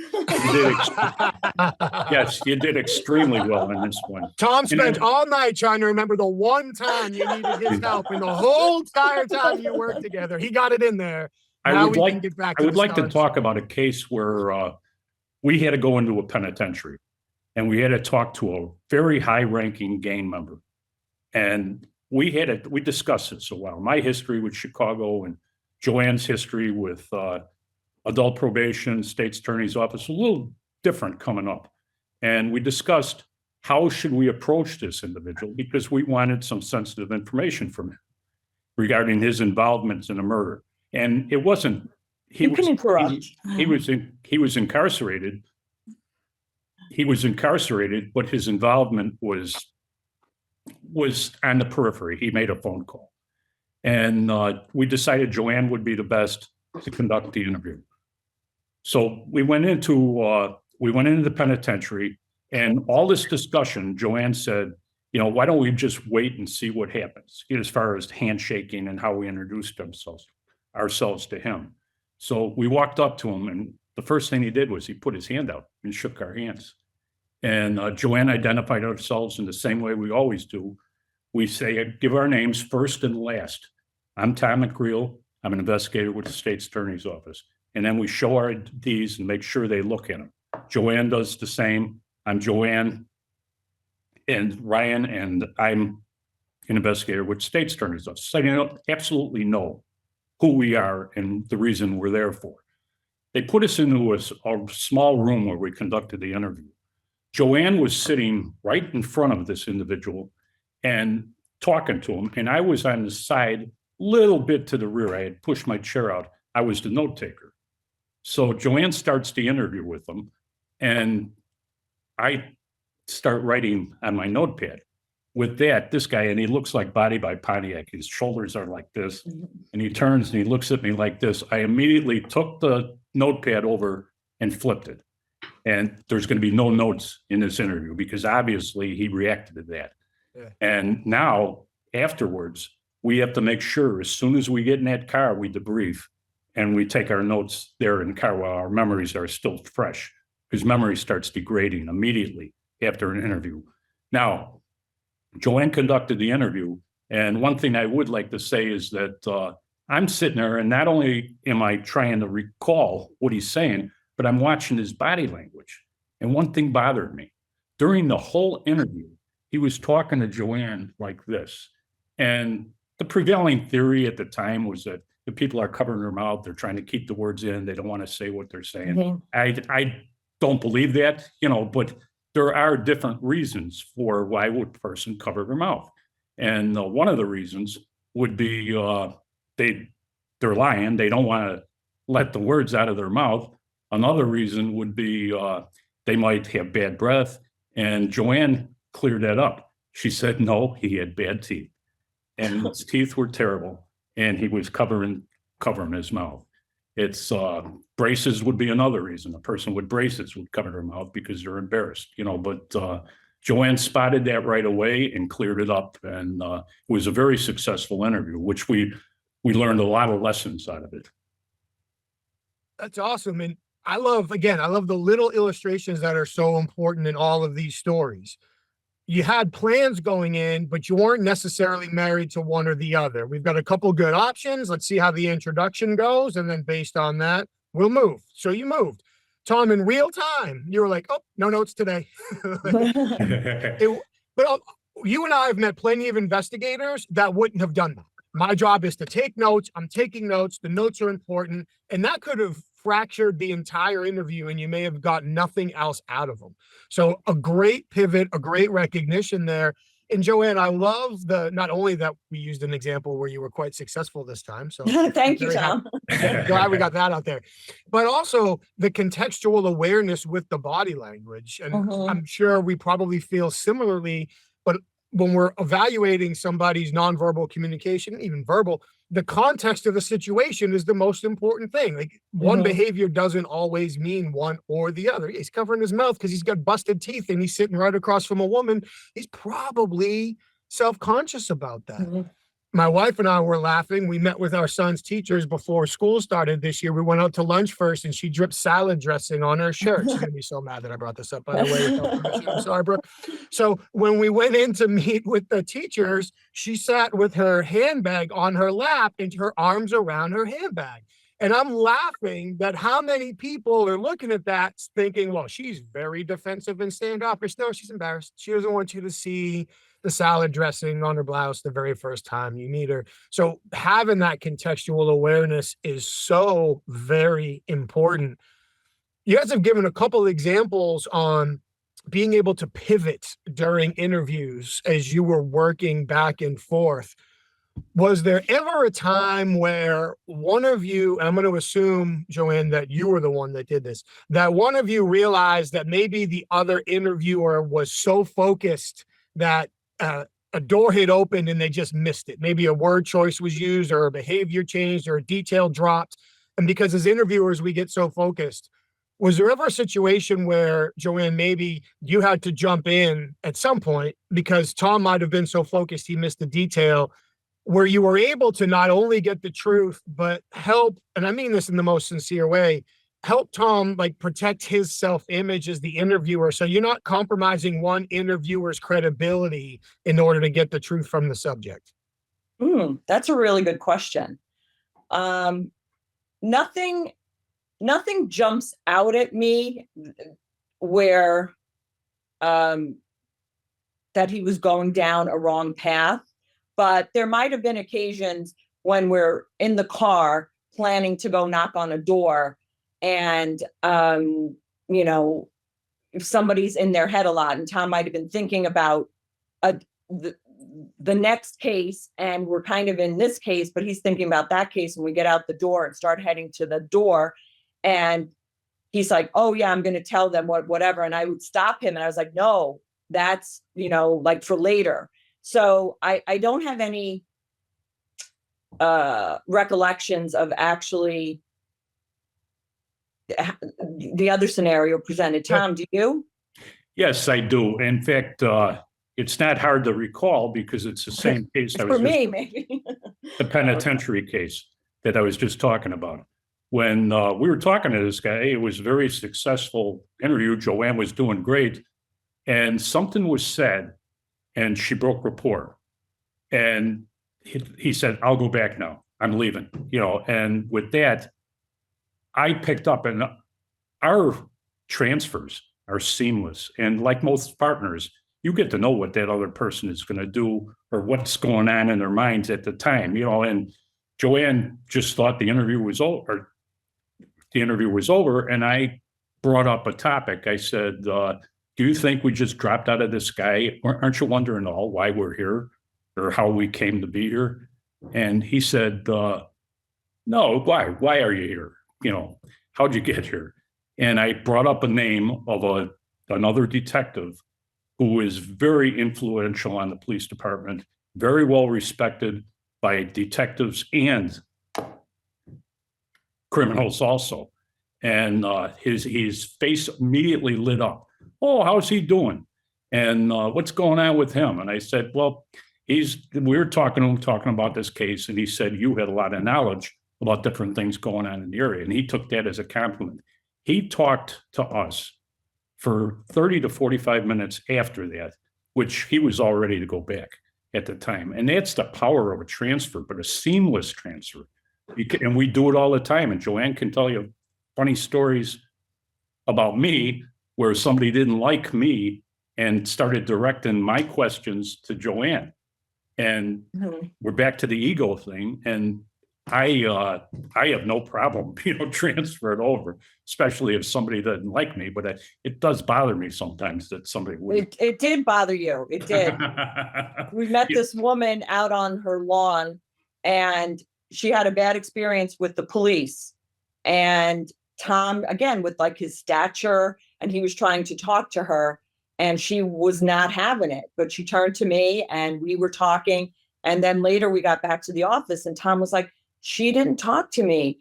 Yes, you did extremely well in this one. Tom spent all night trying to remember the one time you needed his help, and the whole entire time you worked together, he got it in there. I would like to talk about a case where we had to go into a penitentiary, and we had to talk to a very high-ranking gang member, and we discussed this a while. My history with Chicago and Joanne's history with adult probation, state's attorney's office, a little different coming up. And we discussed how should we approach this individual because we wanted some sensitive information from him regarding his involvement in a murder. And it wasn't, he was incarcerated. He was incarcerated, but his involvement was on the periphery. He made a phone call. And we decided Joanne would be the best to conduct the interview. So we went into the penitentiary, and all this discussion, Joanne said, why don't we just wait and see what happens as far as handshaking and how we introduced ourselves to him. So we walked up to him, and the first thing he did was he put his hand out and shook our hands. And Joanne identified ourselves in the same way we always do. We give our names first and last. I'm Tom McGreal. I'm an investigator with the state's attorney's office. And then we show our IDs and make sure they look at them. Joanne does the same. I'm Joanne and Ryan, and I'm an investigator with the state's attorney's office. So they absolutely know who we are and the reason we're there for. They put us into a small room where we conducted the interview. Joanne was sitting right in front of this individual and talking to him. And I was on the side, little bit to the rear. I had pushed my chair out. I was the note taker. So Joanne starts the interview with him, and I start writing on my notepad. With that, this guy, and he looks like Body by Pontiac. His shoulders are like this, and he turns and he looks at me like this. I immediately took the notepad over and flipped it. And there's going to be no notes in this interview because obviously he reacted to that. Yeah. And now, afterwards, we have to make sure as soon as we get in that car, we debrief and we take our notes there in the car while our memories are still fresh, because memory starts degrading immediately after an interview. Now, Joanne conducted the interview, and one thing I would like to say is that I'm sitting there, and not only am I trying to recall what he's saying, but I'm watching his body language. And one thing bothered me. During the whole interview, he was talking to Joanne like this. And the prevailing theory at the time was that the people are covering their mouth. They're trying to keep the words in. They don't want to say what they're saying. Mm-hmm. I don't believe that, but there are different reasons for why would a person cover their mouth. And one of the reasons would be they're lying. They don't want to let the words out of their mouth. Another reason would be they might have bad breath. And Joanne cleared that up. She said, no, he had bad teeth. And his teeth were terrible. And he was covering his mouth. It's braces would be another reason. A person with braces would cover their mouth because they're embarrassed, but Joanne spotted that right away and cleared it up. And it was a very successful interview, which we learned a lot of lessons out of it. That's awesome. And I love the little illustrations that are so important in all of these stories. You had plans going in, but you weren't necessarily married to one or the other. We've got a couple good options. Let's see how the introduction goes. And then based on that, we'll move. So you moved. Tom, in real time, you were like, oh, no notes today. But you and I have met plenty of investigators that wouldn't have done that. My job is to take notes. I'm taking notes. The notes are important. And that could have fractured the entire interview and you may have got nothing else out of them. So a great pivot, a great recognition there. And Joanne, I love not only that we used an example where you were quite successful this time. So Thank you, Tom. glad we got that out there, but also the contextual awareness with the body language. And I'm sure we probably feel similarly, but when we're evaluating somebody's nonverbal communication, even verbal, the context of the situation is the most important thing. Like one behavior doesn't always mean one or the other. He's covering his mouth because he's got busted teeth and he's sitting right across from a woman. He's probably self-conscious about that. My wife and I were laughing. We met with our son's teachers before school started this year. We went out to lunch first and she dripped salad dressing on her shirt. She's going to be so mad that I brought this up, by the way. I'm sorry, Brooke. So when we went in to meet with the teachers, she sat with her handbag on her lap and her arms around her handbag. And I'm laughing that how many people are looking at that thinking, well, she's very defensive and standoffish. No, she's embarrassed. She doesn't want you to see the salad dressing on her blouse the very first time you meet her. So having that contextual awareness is so very important. You guys have given a couple examples on being able to pivot during interviews as you were working back and forth. Was there ever a time where one of you, and I'm going to assume, Joanne, that you were the one that did this, that one of you realized that maybe the other interviewer was so focused that a door had opened and they just missed it? Maybe a word choice was used or a behavior changed or a detail dropped. And because as interviewers, we get so focused. Was there ever a situation where, Joanne, maybe you had to jump in at some point because Tom might have been so focused he missed the detail, where you were able to not only get the truth, but help, and I mean this in the most sincere way, help Tom like protect his self-image as the interviewer. So you're not compromising one interviewer's credibility in order to get the truth from the subject? That's a really good question. Nothing jumps out at me where that he was going down a wrong path, but there might have been occasions when we're in the car planning to go knock on a door and, if somebody's in their head a lot, and Tom might have been thinking about the next case, and we're kind of in this case, but he's thinking about that case, and we get out the door and start heading to the door, and he's like, oh yeah, I'm going to tell them whatever. And I would stop him and I was like, no, that's, like for later. So I don't have any recollections of actually the other scenario presented. Tom, do you? Yes, I do. In fact, it's not hard to recall because it's the same case. For me, maybe. The penitentiary case that I was just talking about. When we were talking to this guy, it was a very successful interview. Joanne was doing great. And something was said and she broke rapport. And he said, I'll go back now. I'm leaving. And with that, I picked up, and our transfers are seamless. And like most partners, you get to know what that other person is going to do or what's going on in their minds at the time, and Joanne just thought the interview was over. And I brought up a topic. I said, do you think we just dropped out of the sky? Aren't you wondering all why we're here or how we came to be here? And he said, no, why? Why are you here? How'd you get here? And I brought up a name of another detective who is very influential on the police department, very well respected by detectives and criminals also. And his face immediately lit up. Oh, how's he doing? And what's going on with him? And I said, well, we were talking about this case, and he said, you had a lot of knowledge about different things going on in the area. And he took that as a compliment. He talked to us for 30 to 45 minutes after that, which he was all ready to go back at the time. And that's the power of a transfer, but a seamless transfer. And we do it all the time. And Joanne can tell you funny stories about me where somebody didn't like me and started directing my questions to Joanne. And Mhm. we're back to the ego thing. And I have no problem, transfer it over, especially if somebody doesn't like me. But it does bother me sometimes that somebody would. It did bother you. It did. We met this woman out on her lawn, and she had a bad experience with the police. And Tom, again, with like his stature, and he was trying to talk to her, and she was not having it. But she turned to me, and we were talking. And then later we got back to the office, and Tom was like, she didn't talk to me.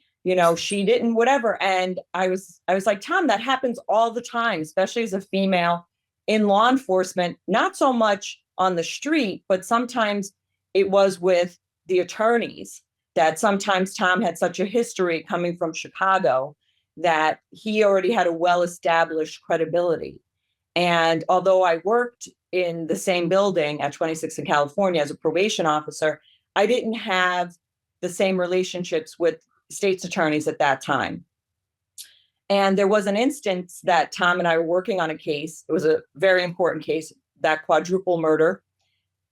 She didn't, whatever. And I was like, Tom, that happens all the time, especially as a female in law enforcement, not so much on the street, but sometimes it was with the attorneys, that sometimes Tom had such a history coming from Chicago that he already had a well-established credibility. And although I worked in the same building at 26 in California as a probation officer, I didn't have the same relationships with state's attorneys at that time. And there was an instance that Tom and I were working on a case. It was a very important case, that quadruple murder.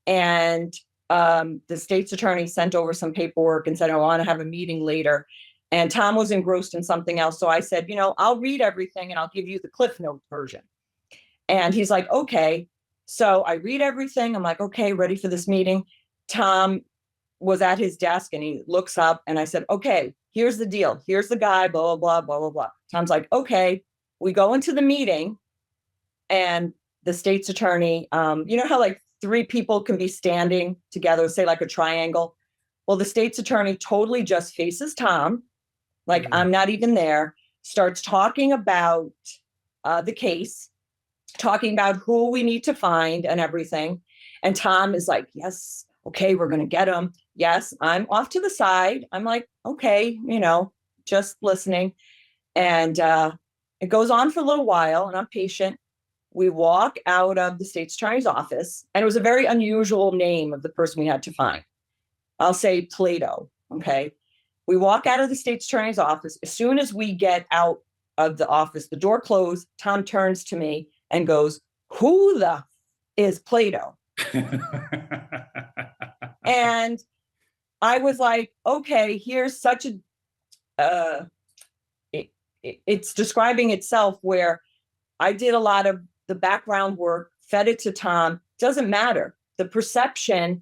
And the state's attorney sent over some paperwork and said, I want to have a meeting later. And Tom was engrossed in something else. So I said, I'll read everything and I'll give you the Cliff Note version. And he's like, okay. So I read everything. I'm like, okay, ready for this meeting. Tom was at his desk and he looks up, and I said, okay, here's the deal. Here's the guy, blah, blah, blah, blah, blah, blah. Tom's like, okay. We go into the meeting, and the state's attorney, how like three people can be standing together, say like a triangle. Well, the state's attorney totally just faces Tom, like I'm not even there, starts talking about the case, talking about who we need to find and everything. And Tom is like, yes, okay, we're going to get him. Yes, I'm off to the side. I'm like, okay, just listening. And it goes on for a little while, and I'm patient. We walk out of the state's attorney's office, and it was a very unusual name of the person we had to find. I'll say Plato. Okay. We walk out of the state's attorney's office. As soon as we get out of the office, the door closed. Tom turns to me and goes, who the is Plato? And I was like, okay, here's such a, it's describing itself, where I did a lot of the background work, fed it to Tom. Doesn't matter. The perception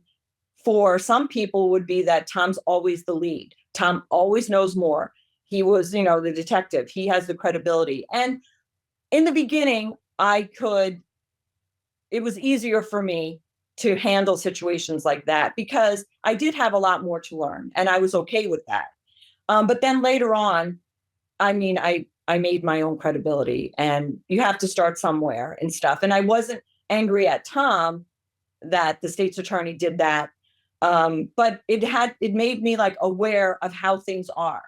for some people would be that Tom's always the lead. Tom always knows more. He was, the detective. He has the credibility. And in the beginning, it was easier for me to handle situations like that because I did have a lot more to learn, and I was okay with that. But then later on, I made my own credibility, and you have to start somewhere and stuff. And I wasn't angry at Tom that the state's attorney did that. But it made me like aware of how things are.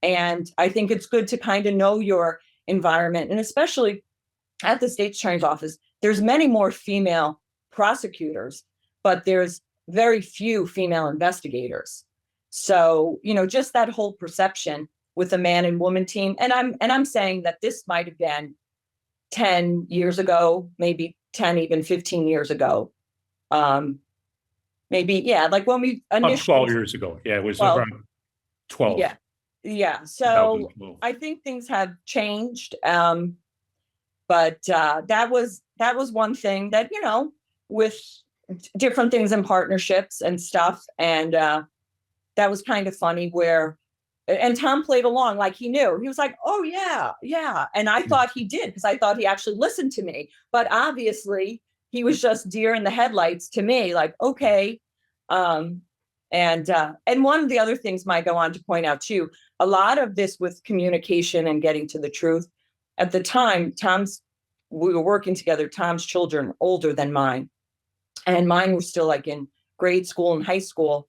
And I think it's good to kind of know your environment, and especially at the state's attorney's office, there's many more female prosecutors, but there's very few female investigators. So, just that whole perception with a man and woman team. And I'm saying that this might have been 10 years ago, maybe 10, even 15 years ago. Maybe, yeah, like when we initially 12 years ago. Yeah, it was 12. around 12. Yeah. Yeah. So 2012. I think things have changed. But that was one thing that, with different things in partnerships and stuff. And that was kind of funny and Tom played along like he knew. He was like, oh, yeah, yeah. And I thought he did, because I thought he actually listened to me. But obviously, he was just deer in the headlights to me, like, okay. And one of the other things might go on to point out, too, a lot of this with communication and getting to the truth. At the time, we were working together. Tom's children older than mine, and mine were still like in grade school and high school.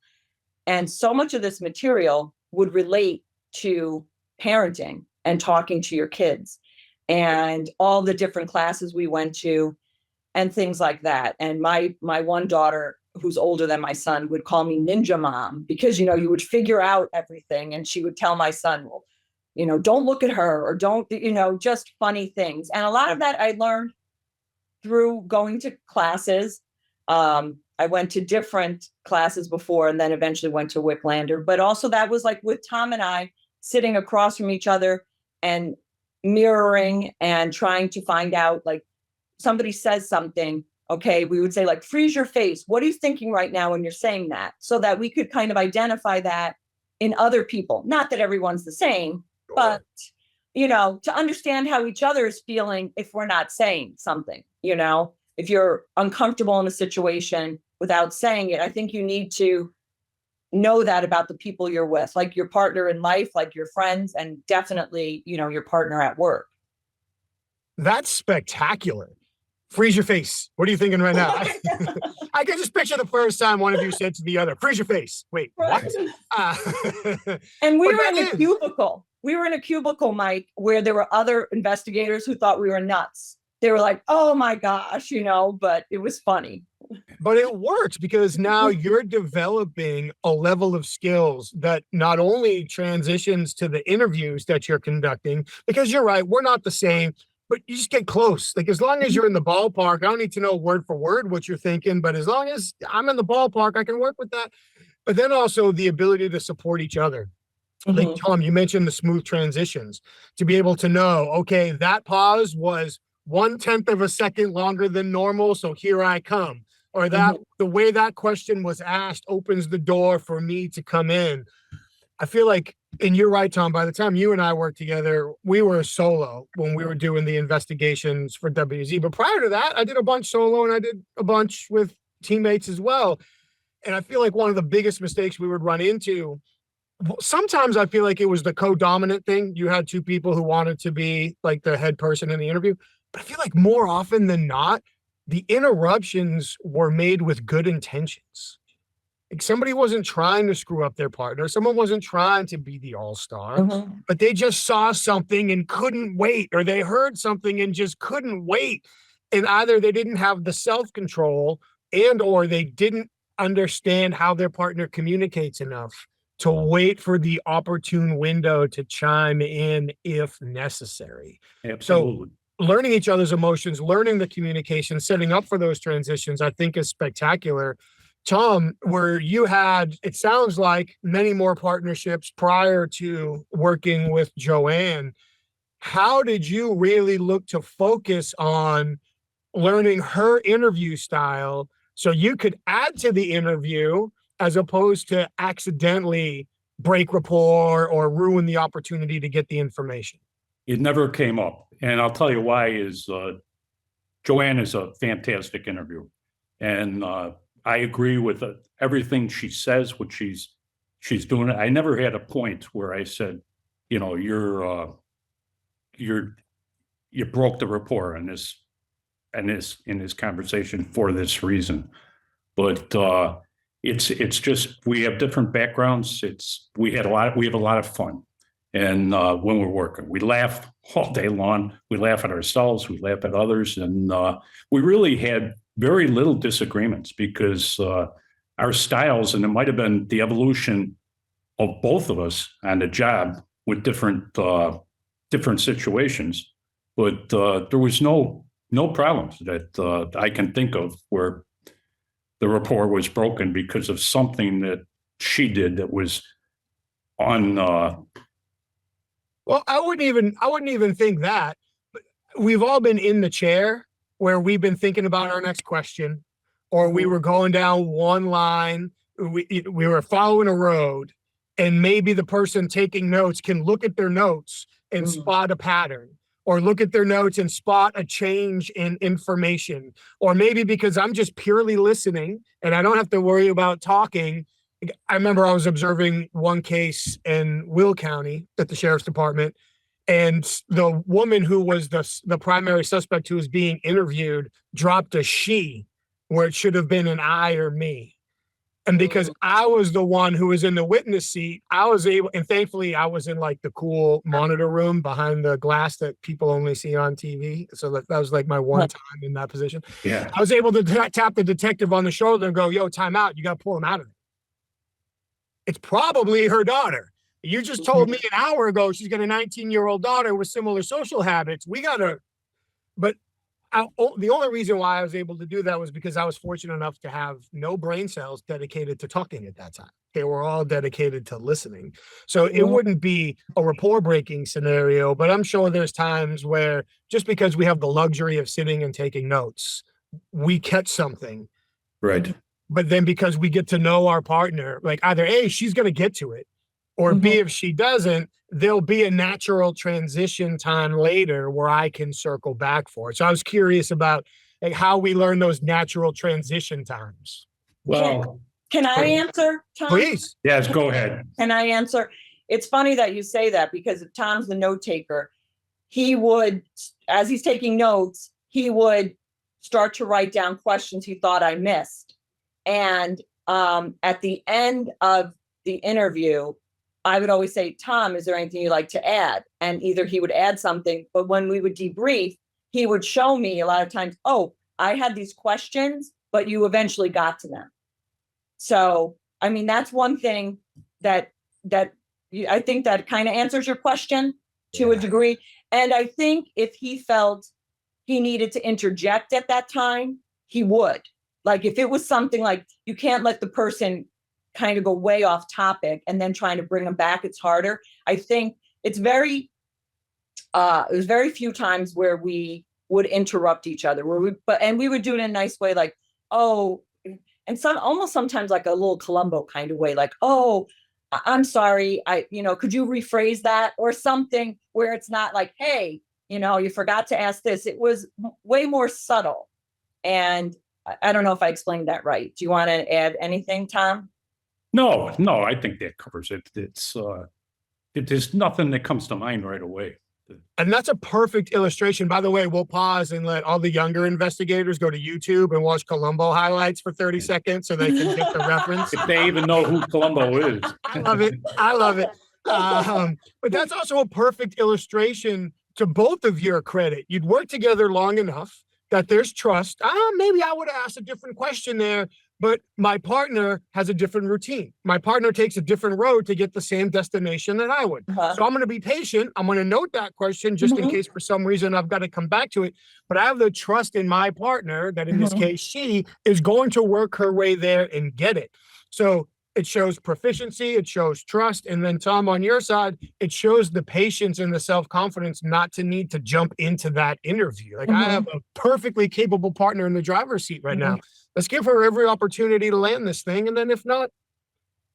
And so much of this material would relate to parenting and talking to your kids and all the different classes we went to and things like that. And my one daughter, who's older than my son, would call me Ninja Mom, because, you would figure out everything. And she would tell my son, well, don't look at her, or don't, just funny things. And a lot of that I learned through going to classes. I went to different classes before and then eventually went to Wicklander. But also that was like with Tom and I sitting across from each other and mirroring and trying to find out, like, somebody says something, okay, we would say, like, freeze your face. What are you thinking right now when you're saying that? So that we could kind of identify that in other people. Not that everyone's the same, but, to understand how each other is feeling if we're not saying something, if you're uncomfortable in a situation without saying it, I think you need to know that about the people you're with, like your partner in life, like your friends, and definitely, your partner at work. That's spectacular. Freeze your face. What are you thinking right now? I can just picture the first time one of you said to the other, freeze your face. Wait, Right. what? And we But were that in a is- cubicle. We were in a cubicle, Mike, where there were other investigators who thought we were nuts. They were like, oh my gosh, but it was funny. But it works because now you're developing a level of skills that not only transitions to the interviews that you're conducting, because you're right, we're not the same, but you just get close. Like, as long as you're in the ballpark, I don't need to know word for word what you're thinking, but as long as I'm in the ballpark, I can work with that. But then also the ability to support each other. Like, Mhm. Tom, you mentioned the smooth transitions, to be able to know, okay, that pause was 1/10 of a second longer than normal, so here I come. Or that the way that question was asked opens the door for me to come in. I feel like, and you're right, Tom, by the time you and I worked together, we were solo when we were doing the investigations for WZ. But prior to that, I did a bunch solo and I did a bunch with teammates as well. And I feel like one of the biggest mistakes we would run into, sometimes I feel like it was the co-dominant thing. You had two people who wanted to be like the head person in the interview. But I feel like more often than not, the interruptions were made with good intentions. Like, somebody wasn't trying to screw up their partner. Someone wasn't trying to be the all-star, but they just saw something and couldn't wait, or they heard something and just couldn't wait. And either they didn't have the self-control or they didn't understand how their partner communicates enough to wait for the opportune window to chime in if necessary. Absolutely. Learning each other's emotions, learning the communication, setting up for those transitions, I think is spectacular. Tom, where you had, it sounds like, many more partnerships prior to working with Joanne, how did you really look to focus on learning her interview style so you could add to the interview as opposed to accidentally break rapport or ruin the opportunity to get the information? It never came up. And I'll tell you why is Joanne is a fantastic interviewer. And I agree with everything she says, what she's doing. I never had a point where I said, you broke the rapport in this conversation for this reason. But it's just, we have different backgrounds. We have a lot of fun. And when we're working, we laugh all day long. We laugh at ourselves, we laugh at others. And we really had very little disagreements because our styles, and it might have been the evolution of both of us on the job with different situations, but there was no problems that I can think of where the rapport was broken because of something that she did that was on. Well, I wouldn't even think that. But we've all been in the chair where we've been thinking about our next question, or we were going down one line, we were following a road, and maybe the person taking notes can look at their notes and spot a pattern, or look at their notes and spot a change in information, or maybe because I'm just purely listening and I don't have to worry about talking. I remember I was observing one case in Will County at the sheriff's department, and the woman who was the primary suspect who was being interviewed dropped a she where it should have been an I or me. And because I was the one who was in the witness seat, I was able, and thankfully I was in like the cool monitor room behind the glass that people only see on TV. So that was like my one time in that position. Yeah. I was able to tap the detective on the shoulder and go, yo, time out. You got to pull him out of it. It's probably her daughter. You just told me an hour ago she's got a 19-year-old daughter with similar social habits. But the only reason why I was able to do that was because I was fortunate enough to have no brain cells dedicated to talking at that time. They were all dedicated to listening. So it wouldn't be a rapport breaking scenario, but I'm sure there's times where just because we have the luxury of sitting and taking notes, we catch something. Right. But then because we get to know our partner, like either A, she's going to get to it, or B, if she doesn't, there'll be a natural transition time later where I can circle back for it. So I was curious about like how we learn those natural transition times. Well, Can I answer, Tom? Please. yes, go ahead. Can I answer? It's funny that you say that because if Tom's the note taker, he would, as he's taking notes, he would start to write down questions he thought I missed. And at the end of the interview, I would always say, Tom, is there anything you'd like to add? And either he would add something, but when we would debrief, he would show me a lot of times, oh, I had these questions, but you eventually got to them. So, I mean, that's one thing that I think that kind of answers your question to a degree. And I think if he felt he needed to interject at that time, he would. Like if it was something like you can't let the person kind of go way off topic and then trying to bring them back, it's harder. I think it's there's very few times where we would interrupt each other and we would do it in a nice way, like, oh, and almost sometimes like a little Columbo kind of way, like, oh, I'm sorry, could you rephrase that or something where it's not like, hey, you forgot to ask this. It was way more subtle. And I don't know if I explained that right. Do you want to add anything, Tom? No, I think that covers it. There's nothing that comes to mind right away. And that's a perfect illustration. By the way, we'll pause and let all the younger investigators go to YouTube and watch Columbo highlights for 30 seconds so they can get the reference. If they even know who Columbo is. I love it. But that's also a perfect illustration to both of your credit. You'd worked together long enough that there's trust. Maybe I would have asked a different question there, but my partner has a different routine. My partner takes a different road to get the same destination that I would. So I'm going to be patient. I'm going to note that question just in case for some reason I've got to come back to it. But I have the trust in my partner that in this case, she is going to work her way there and get it. So it shows proficiency, it shows trust. And then Tom, on your side, it shows the patience and the self-confidence not to need to jump into that interview. Like I have a perfectly capable partner in the driver's seat right now. Let's give her every opportunity to land this thing. And then if not,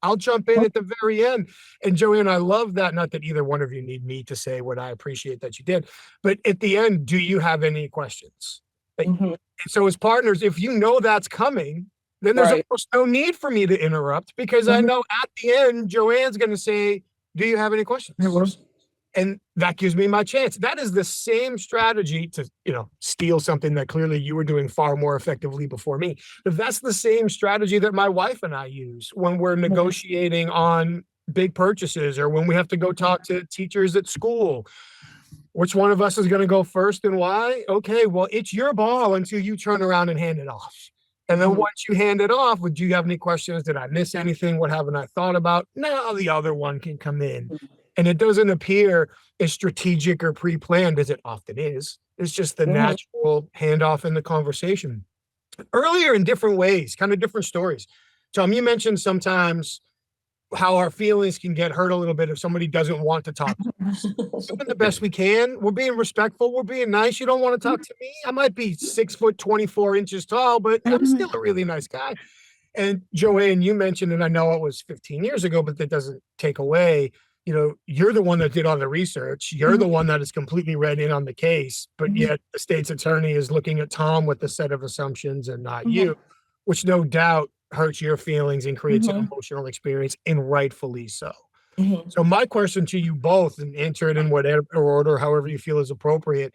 I'll jump in at the very end. And Joanne, I love that. Not that either one of you need me to say what I appreciate that you did, but at the end, do you have any questions? So as partners, if you know that's coming, then there's almost no need for me to interrupt because I know at the end, Joanne's going to say, do you have any questions? And that gives me my chance. That is the same strategy to, steal something that clearly you were doing far more effectively before me. But that's the same strategy that my wife and I use when we're negotiating on big purchases or when we have to go talk to teachers at school. Which one of us is going to go first and why? Okay, well, it's your ball until you turn around and hand it off. And then once you hand it off, would you have any questions? Did I miss anything? What haven't I thought about? Now the other one can come in. And it doesn't appear as strategic or pre-planned as it often is. It's just the natural handoff in the conversation. Earlier in different ways, kind of different stories. Tom, you mentioned sometimes how our feelings can get hurt a little bit if somebody doesn't want to talk to us. Doing the best we can. We're being respectful. We're being nice. You don't want to talk to me. I might be 6 foot 24 inches tall, but I'm still a really nice guy. And Joanne, you mentioned, and I know it was 15 years ago, but that doesn't take away, you're the one that did all the research. You're the one that is completely read in on the case, but yet the state's attorney is looking at Tom with a set of assumptions and not you, which no doubt hurts your feelings and creates an emotional experience, and rightfully so. So my question to you both, and answer it in whatever order, however you feel is appropriate,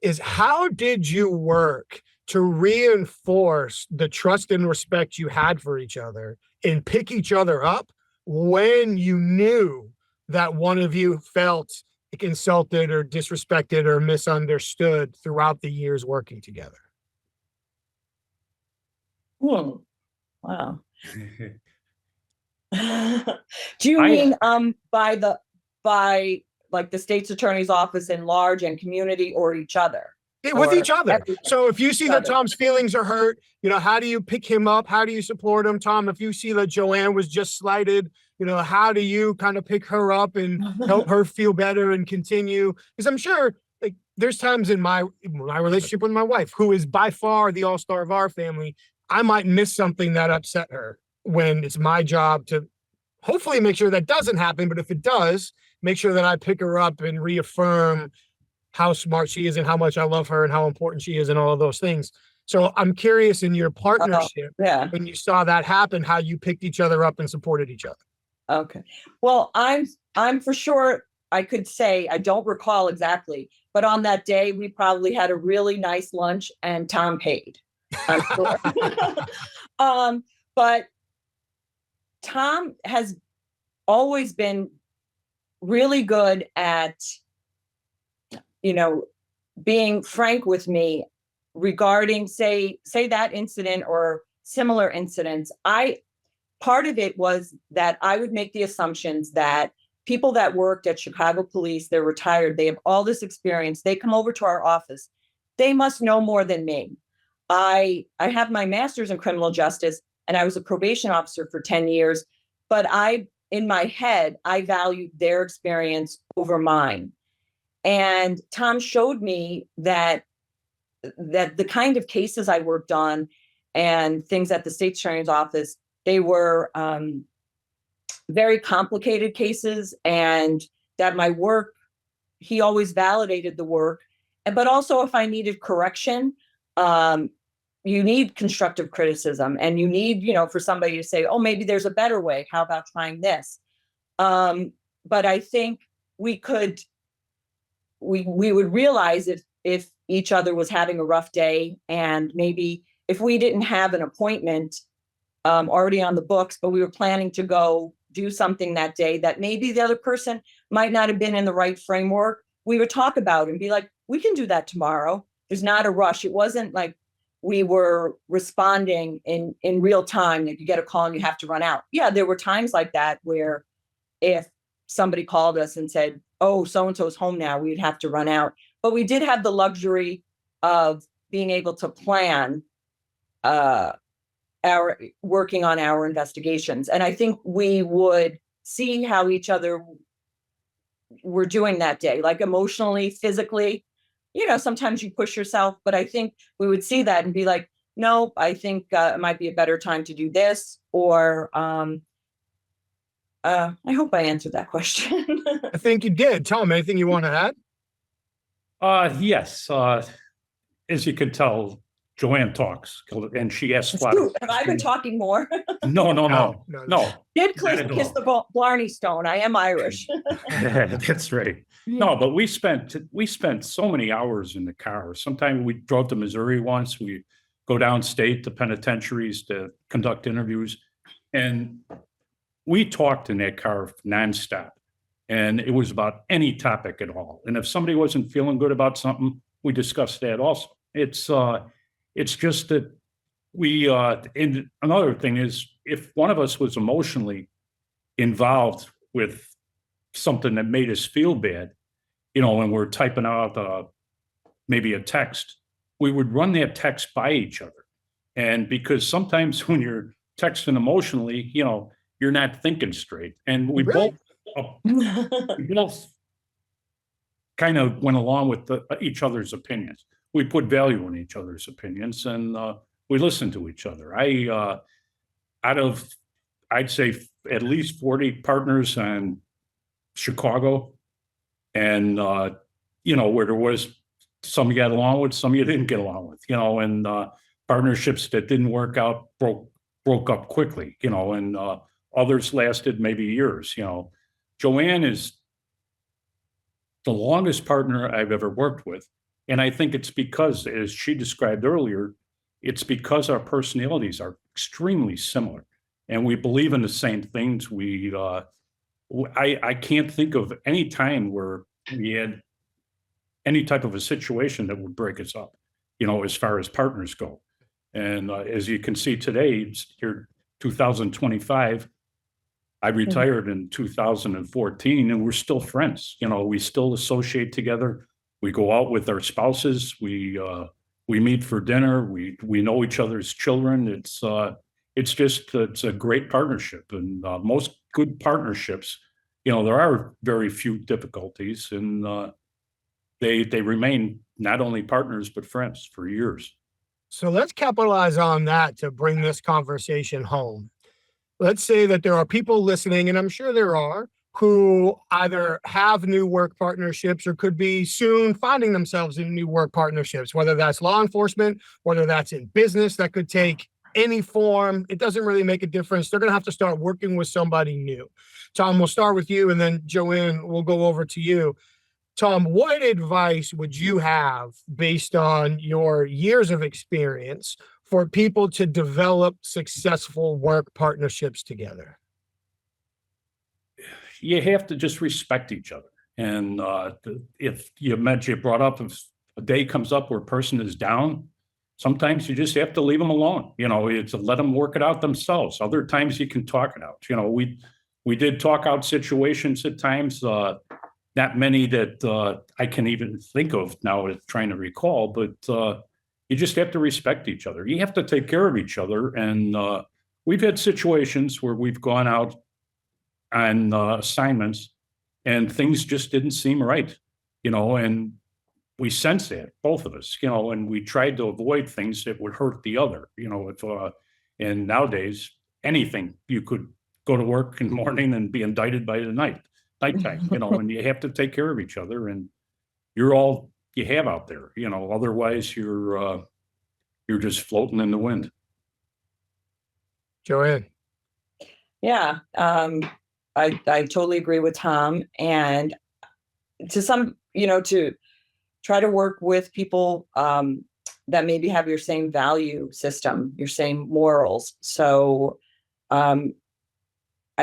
is how did you work to reinforce the trust and respect you had for each other and pick each other up when you knew that one of you felt insulted or disrespected or misunderstood throughout the years working together? Wow. Do you mean by like the state's attorney's office in large and community or each other? with each or other. everything. So if you see that Other. Tom's feelings are hurt, how do you pick him up? How do you support him? Tom, if you see that Joanne was just slighted, how do you kind of pick her up and help her feel better and continue? Because I'm sure like there's times in my relationship with my wife, who is by far the all-star of our family, I might miss something that upset her when it's my job to hopefully make sure that doesn't happen. But if it does, make sure that I pick her up and reaffirm how smart she is and how much I love her and how important she is and all of those things. So I'm curious in your partnership, Yeah. when you saw that happen, how you picked each other up and supported each other. Okay. Well, I'm for sure, I could say, I don't recall exactly, but on that day, we probably had a really nice lunch and Tom paid. I'm sure. But Tom has always been really good at, being frank with me regarding, say that incident or similar incidents. Part of it was that I would make the assumptions that people that worked at Chicago police, they're retired, they have all this experience, they come over to our office, they must know more than me. I have my master's in criminal justice and I was a probation officer for 10 years, but in my head, I valued their experience over mine. And Tom showed me that the kind of cases I worked on and things at the state attorney's office, they were very complicated cases, and that my work, he always validated the work. But also if I needed correction, you need constructive criticism, and you need, for somebody to say, oh, maybe there's a better way. How about trying this? But I think we would realize if each other was having a rough day, and maybe if we didn't have an appointment already on the books, but we were planning to go do something that day that maybe the other person might not have been in the right framework, we would talk about it and be like, we can do that tomorrow. There's not a rush. It wasn't like we were responding in real time, that you get a call and you have to run out. Yeah, there were times like that where if somebody called us and said, oh, so-and-so's home now, we'd have to run out. But we did have the luxury of being able to plan our working on our investigations. And I think we would see how each other were doing that day, like emotionally, physically. Sometimes you push yourself, but I think we would see that and be like, no, I think it might be a better time to do this. Or I hope I answered that question. I think you did. Tom, anything you want to add? Yes. As you can tell, Joanne talks, and she asks a lot of. Have I been talking more? No. Did kiss the Blarney Stone. I am Irish. That's right. No, but we spent so many hours in the car. Sometimes we drove to Missouri once. We go downstate to penitentiaries to conduct interviews, and we talked in that car nonstop. And it was about any topic at all. And if somebody wasn't feeling good about something, we discussed that also. It's just that we, and another thing is, if one of us was emotionally involved with something that made us feel bad, when we're typing out maybe a text, we would run that text by each other. And because sometimes when you're texting emotionally, you're not thinking straight. And we both kind of went along with each other's opinions. We put value in each other's opinions, and we listened to each other. Out of, I'd say, at least 40 partners in Chicago, and where there was some you got along with, some you didn't get along with, and partnerships that didn't work out broke up quickly, and others lasted maybe years. Joanne is the longest partner I've ever worked with. And I think it's because, as she described earlier, it's because our personalities are extremely similar and we believe in the same things. I can't think of any time where we had any type of a situation that would break us up, as far as partners go. And as you can see today, it's here 2025. I retired in 2014 and we're still friends. We still associate together. We go out with our spouses. We meet for dinner. We know each other's children. It's a great partnership, and most good partnerships, there are very few difficulties, and they remain not only partners but friends for years. So let's capitalize on that to bring this conversation home. Let's say that there are people listening, and I'm sure there are, who either have new work partnerships or could be soon finding themselves in new work partnerships, whether that's law enforcement, whether that's in business. That could take any form. It doesn't really make a difference. They're going to have to start working with somebody new. Tom, we'll start with you, and then Joanne, we'll go over to you. Tom, what advice would you have based on your years of experience for people to develop successful work partnerships together? You have to just respect each other. And if you brought up, if a day comes up where a person is down, sometimes you just have to leave them alone. It's let them work it out themselves. Other times you can talk it out. We did talk out situations at times, not many that I can even think of now trying to recall, but you just have to respect each other. You have to take care of each other. And we've had situations where we've gone out on assignments and things just didn't seem right, and we sensed that, both of us, and we tried to avoid things that would hurt the other, and nowadays anything, you could go to work in the morning and be indicted by the nighttime, and you have to take care of each other, and you're all you have out there, otherwise you're just floating in the wind. Joanne. Yeah. I totally agree with Tom, and to try to work with people that maybe have your same value system, your same morals. So I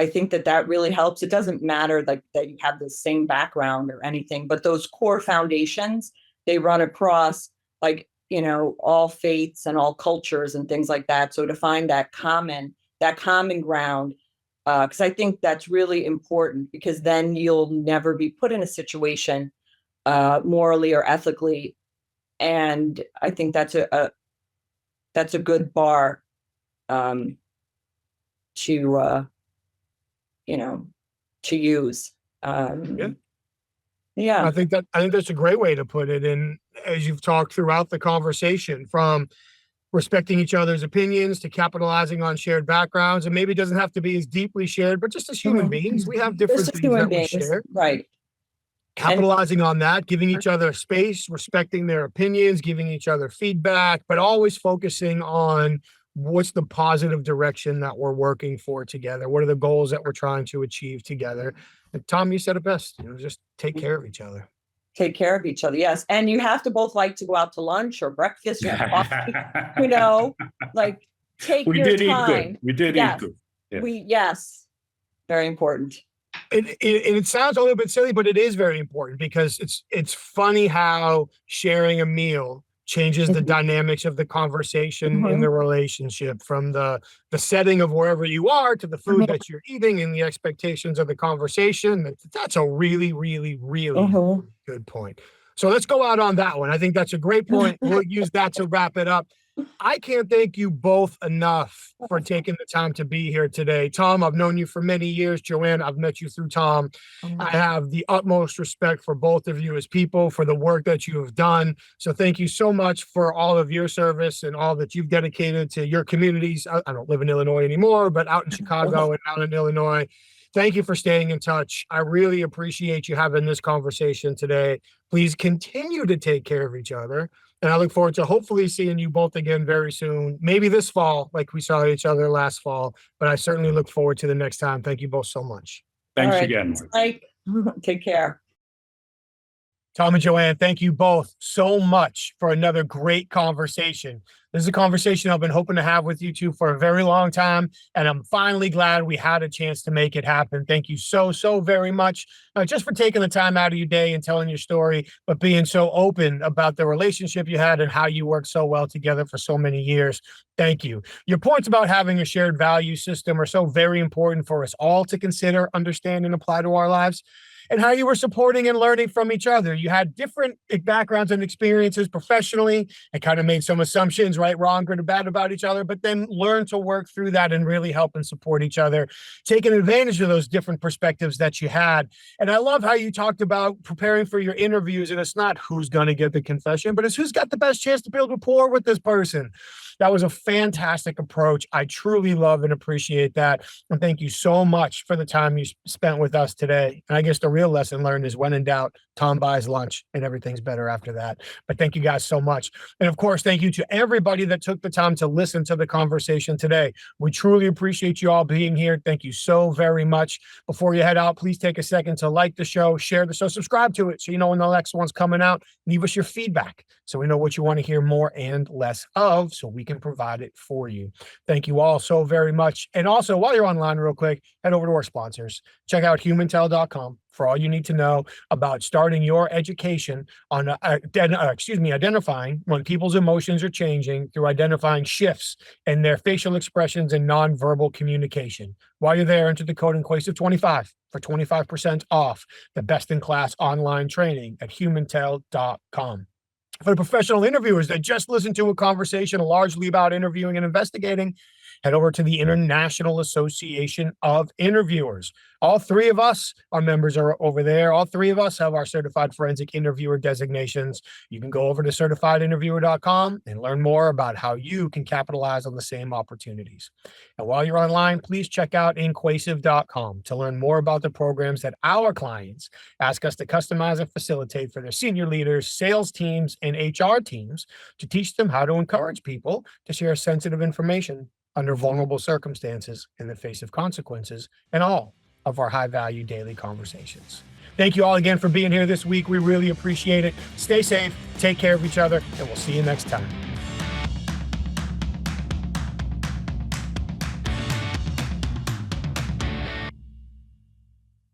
think that really helps. It doesn't matter that you have the same background or anything, but those core foundations, they run across all faiths and all cultures and things like that. So to find that common ground, because I think that's really important, because then you'll never be put in a situation morally or ethically, and I think that's a good bar to use. Yeah. I think that's a great way to put it. And as you've talked throughout the conversation, from respecting each other's opinions to capitalizing on shared backgrounds, and maybe it doesn't have to be as deeply shared, but just as human beings, we have different things that we share. Right. Capitalizing on that, giving each other space, respecting their opinions, giving each other feedback, but always focusing on what's the positive direction that we're working for together. What are the goals that we're trying to achieve together? And Tom, you said it best, just take care of each other. Take care of each other. Yes. And you have to both like to go out to lunch or breakfast or coffee, take your time. We did eat good. Yeah. Yes. Very important. And it sounds a little bit silly, but it is very important, because it's funny how sharing a meal changes the dynamics of the conversation in the relationship, from the setting of wherever you are to the food that you're eating and the expectations of the conversation. That's a really, really, really good point. So let's go out on that one. I think that's a great point. We'll use that to wrap it up. I can't thank you both enough for taking the time to be here today. Tom, I've known you for many years. Joanne, I've met you through Tom. I have the utmost respect for both of you as people, for the work that you have done. So thank you so much for all of your service and all that you've dedicated to your communities. I don't live in Illinois anymore, but out in Chicago and out in Illinois. Thank you for staying in touch. I really appreciate you having this conversation today. Please continue to take care of each other. And I look forward to hopefully seeing you both again very soon, maybe this fall, like we saw each other last fall. But I certainly look forward to the next time. Thank you both so much. Thanks again. Mike, take care. Tom and Joanne, thank you both so much for another great conversation. This is a conversation I've been hoping to have with you two for a very long time, and I'm finally glad we had a chance to make it happen. Thank you so, so very much, not just for taking the time out of your day and telling your story, but being so open about the relationship you had and how you worked so well together for so many years. Thank you. Your points about having a shared value system are so very important for us all to consider, understand, and apply to our lives. and how you were supporting and learning from each other. You had different backgrounds and experiences professionally and kind of made some assumptions, right, wrong, good or bad about each other, but then learned to work through that and really help and support each other, taking advantage of those different perspectives that you had. And I love how you talked about preparing for your interviews, and it's not who's going to get the confession, but it's who's got the best chance to build rapport with this person. That was a fantastic approach. I truly love and appreciate that. And thank you so much for the time you spent with us today. And I guess the real lesson learned is when in doubt, Tom buys lunch and everything's better after that. But thank you guys so much. And of course, thank you to everybody that took the time to listen to the conversation today. We truly appreciate you all being here. Thank you so very much. Before you head out, please take a second to like the show, share the show, subscribe to it so you know when the next one's coming out. Leave us your feedback so we know what you want to hear more and less of, so we can provide it for you. Thank you all so very much. And also, while you're online real quick, head over to our sponsors. Check out humantel.com for all you need to know about starting your education on identifying when people's emotions are changing through identifying shifts in their facial expressions and nonverbal communication. While you're there, enter the code INQUASIVE25 for 25% off the best-in-class online training at humantel.com. For the professional interviewers that just listened to a conversation largely about interviewing and investigating, head over to the International Association of Interviewers. All three of us, our members are over there. All three of us have our certified forensic interviewer designations. You can go over to certifiedinterviewer.com and learn more about how you can capitalize on the same opportunities. And while you're online, please check out inquasive.com to learn more about the programs that our clients ask us to customize and facilitate for their senior leaders, sales teams, and HR teams to teach them how to encourage people to share sensitive information under vulnerable circumstances in the face of consequences in all of our high-value daily conversations. Thank you all again for being here this week. We really appreciate it. Stay safe, take care of each other, and we'll see you next time.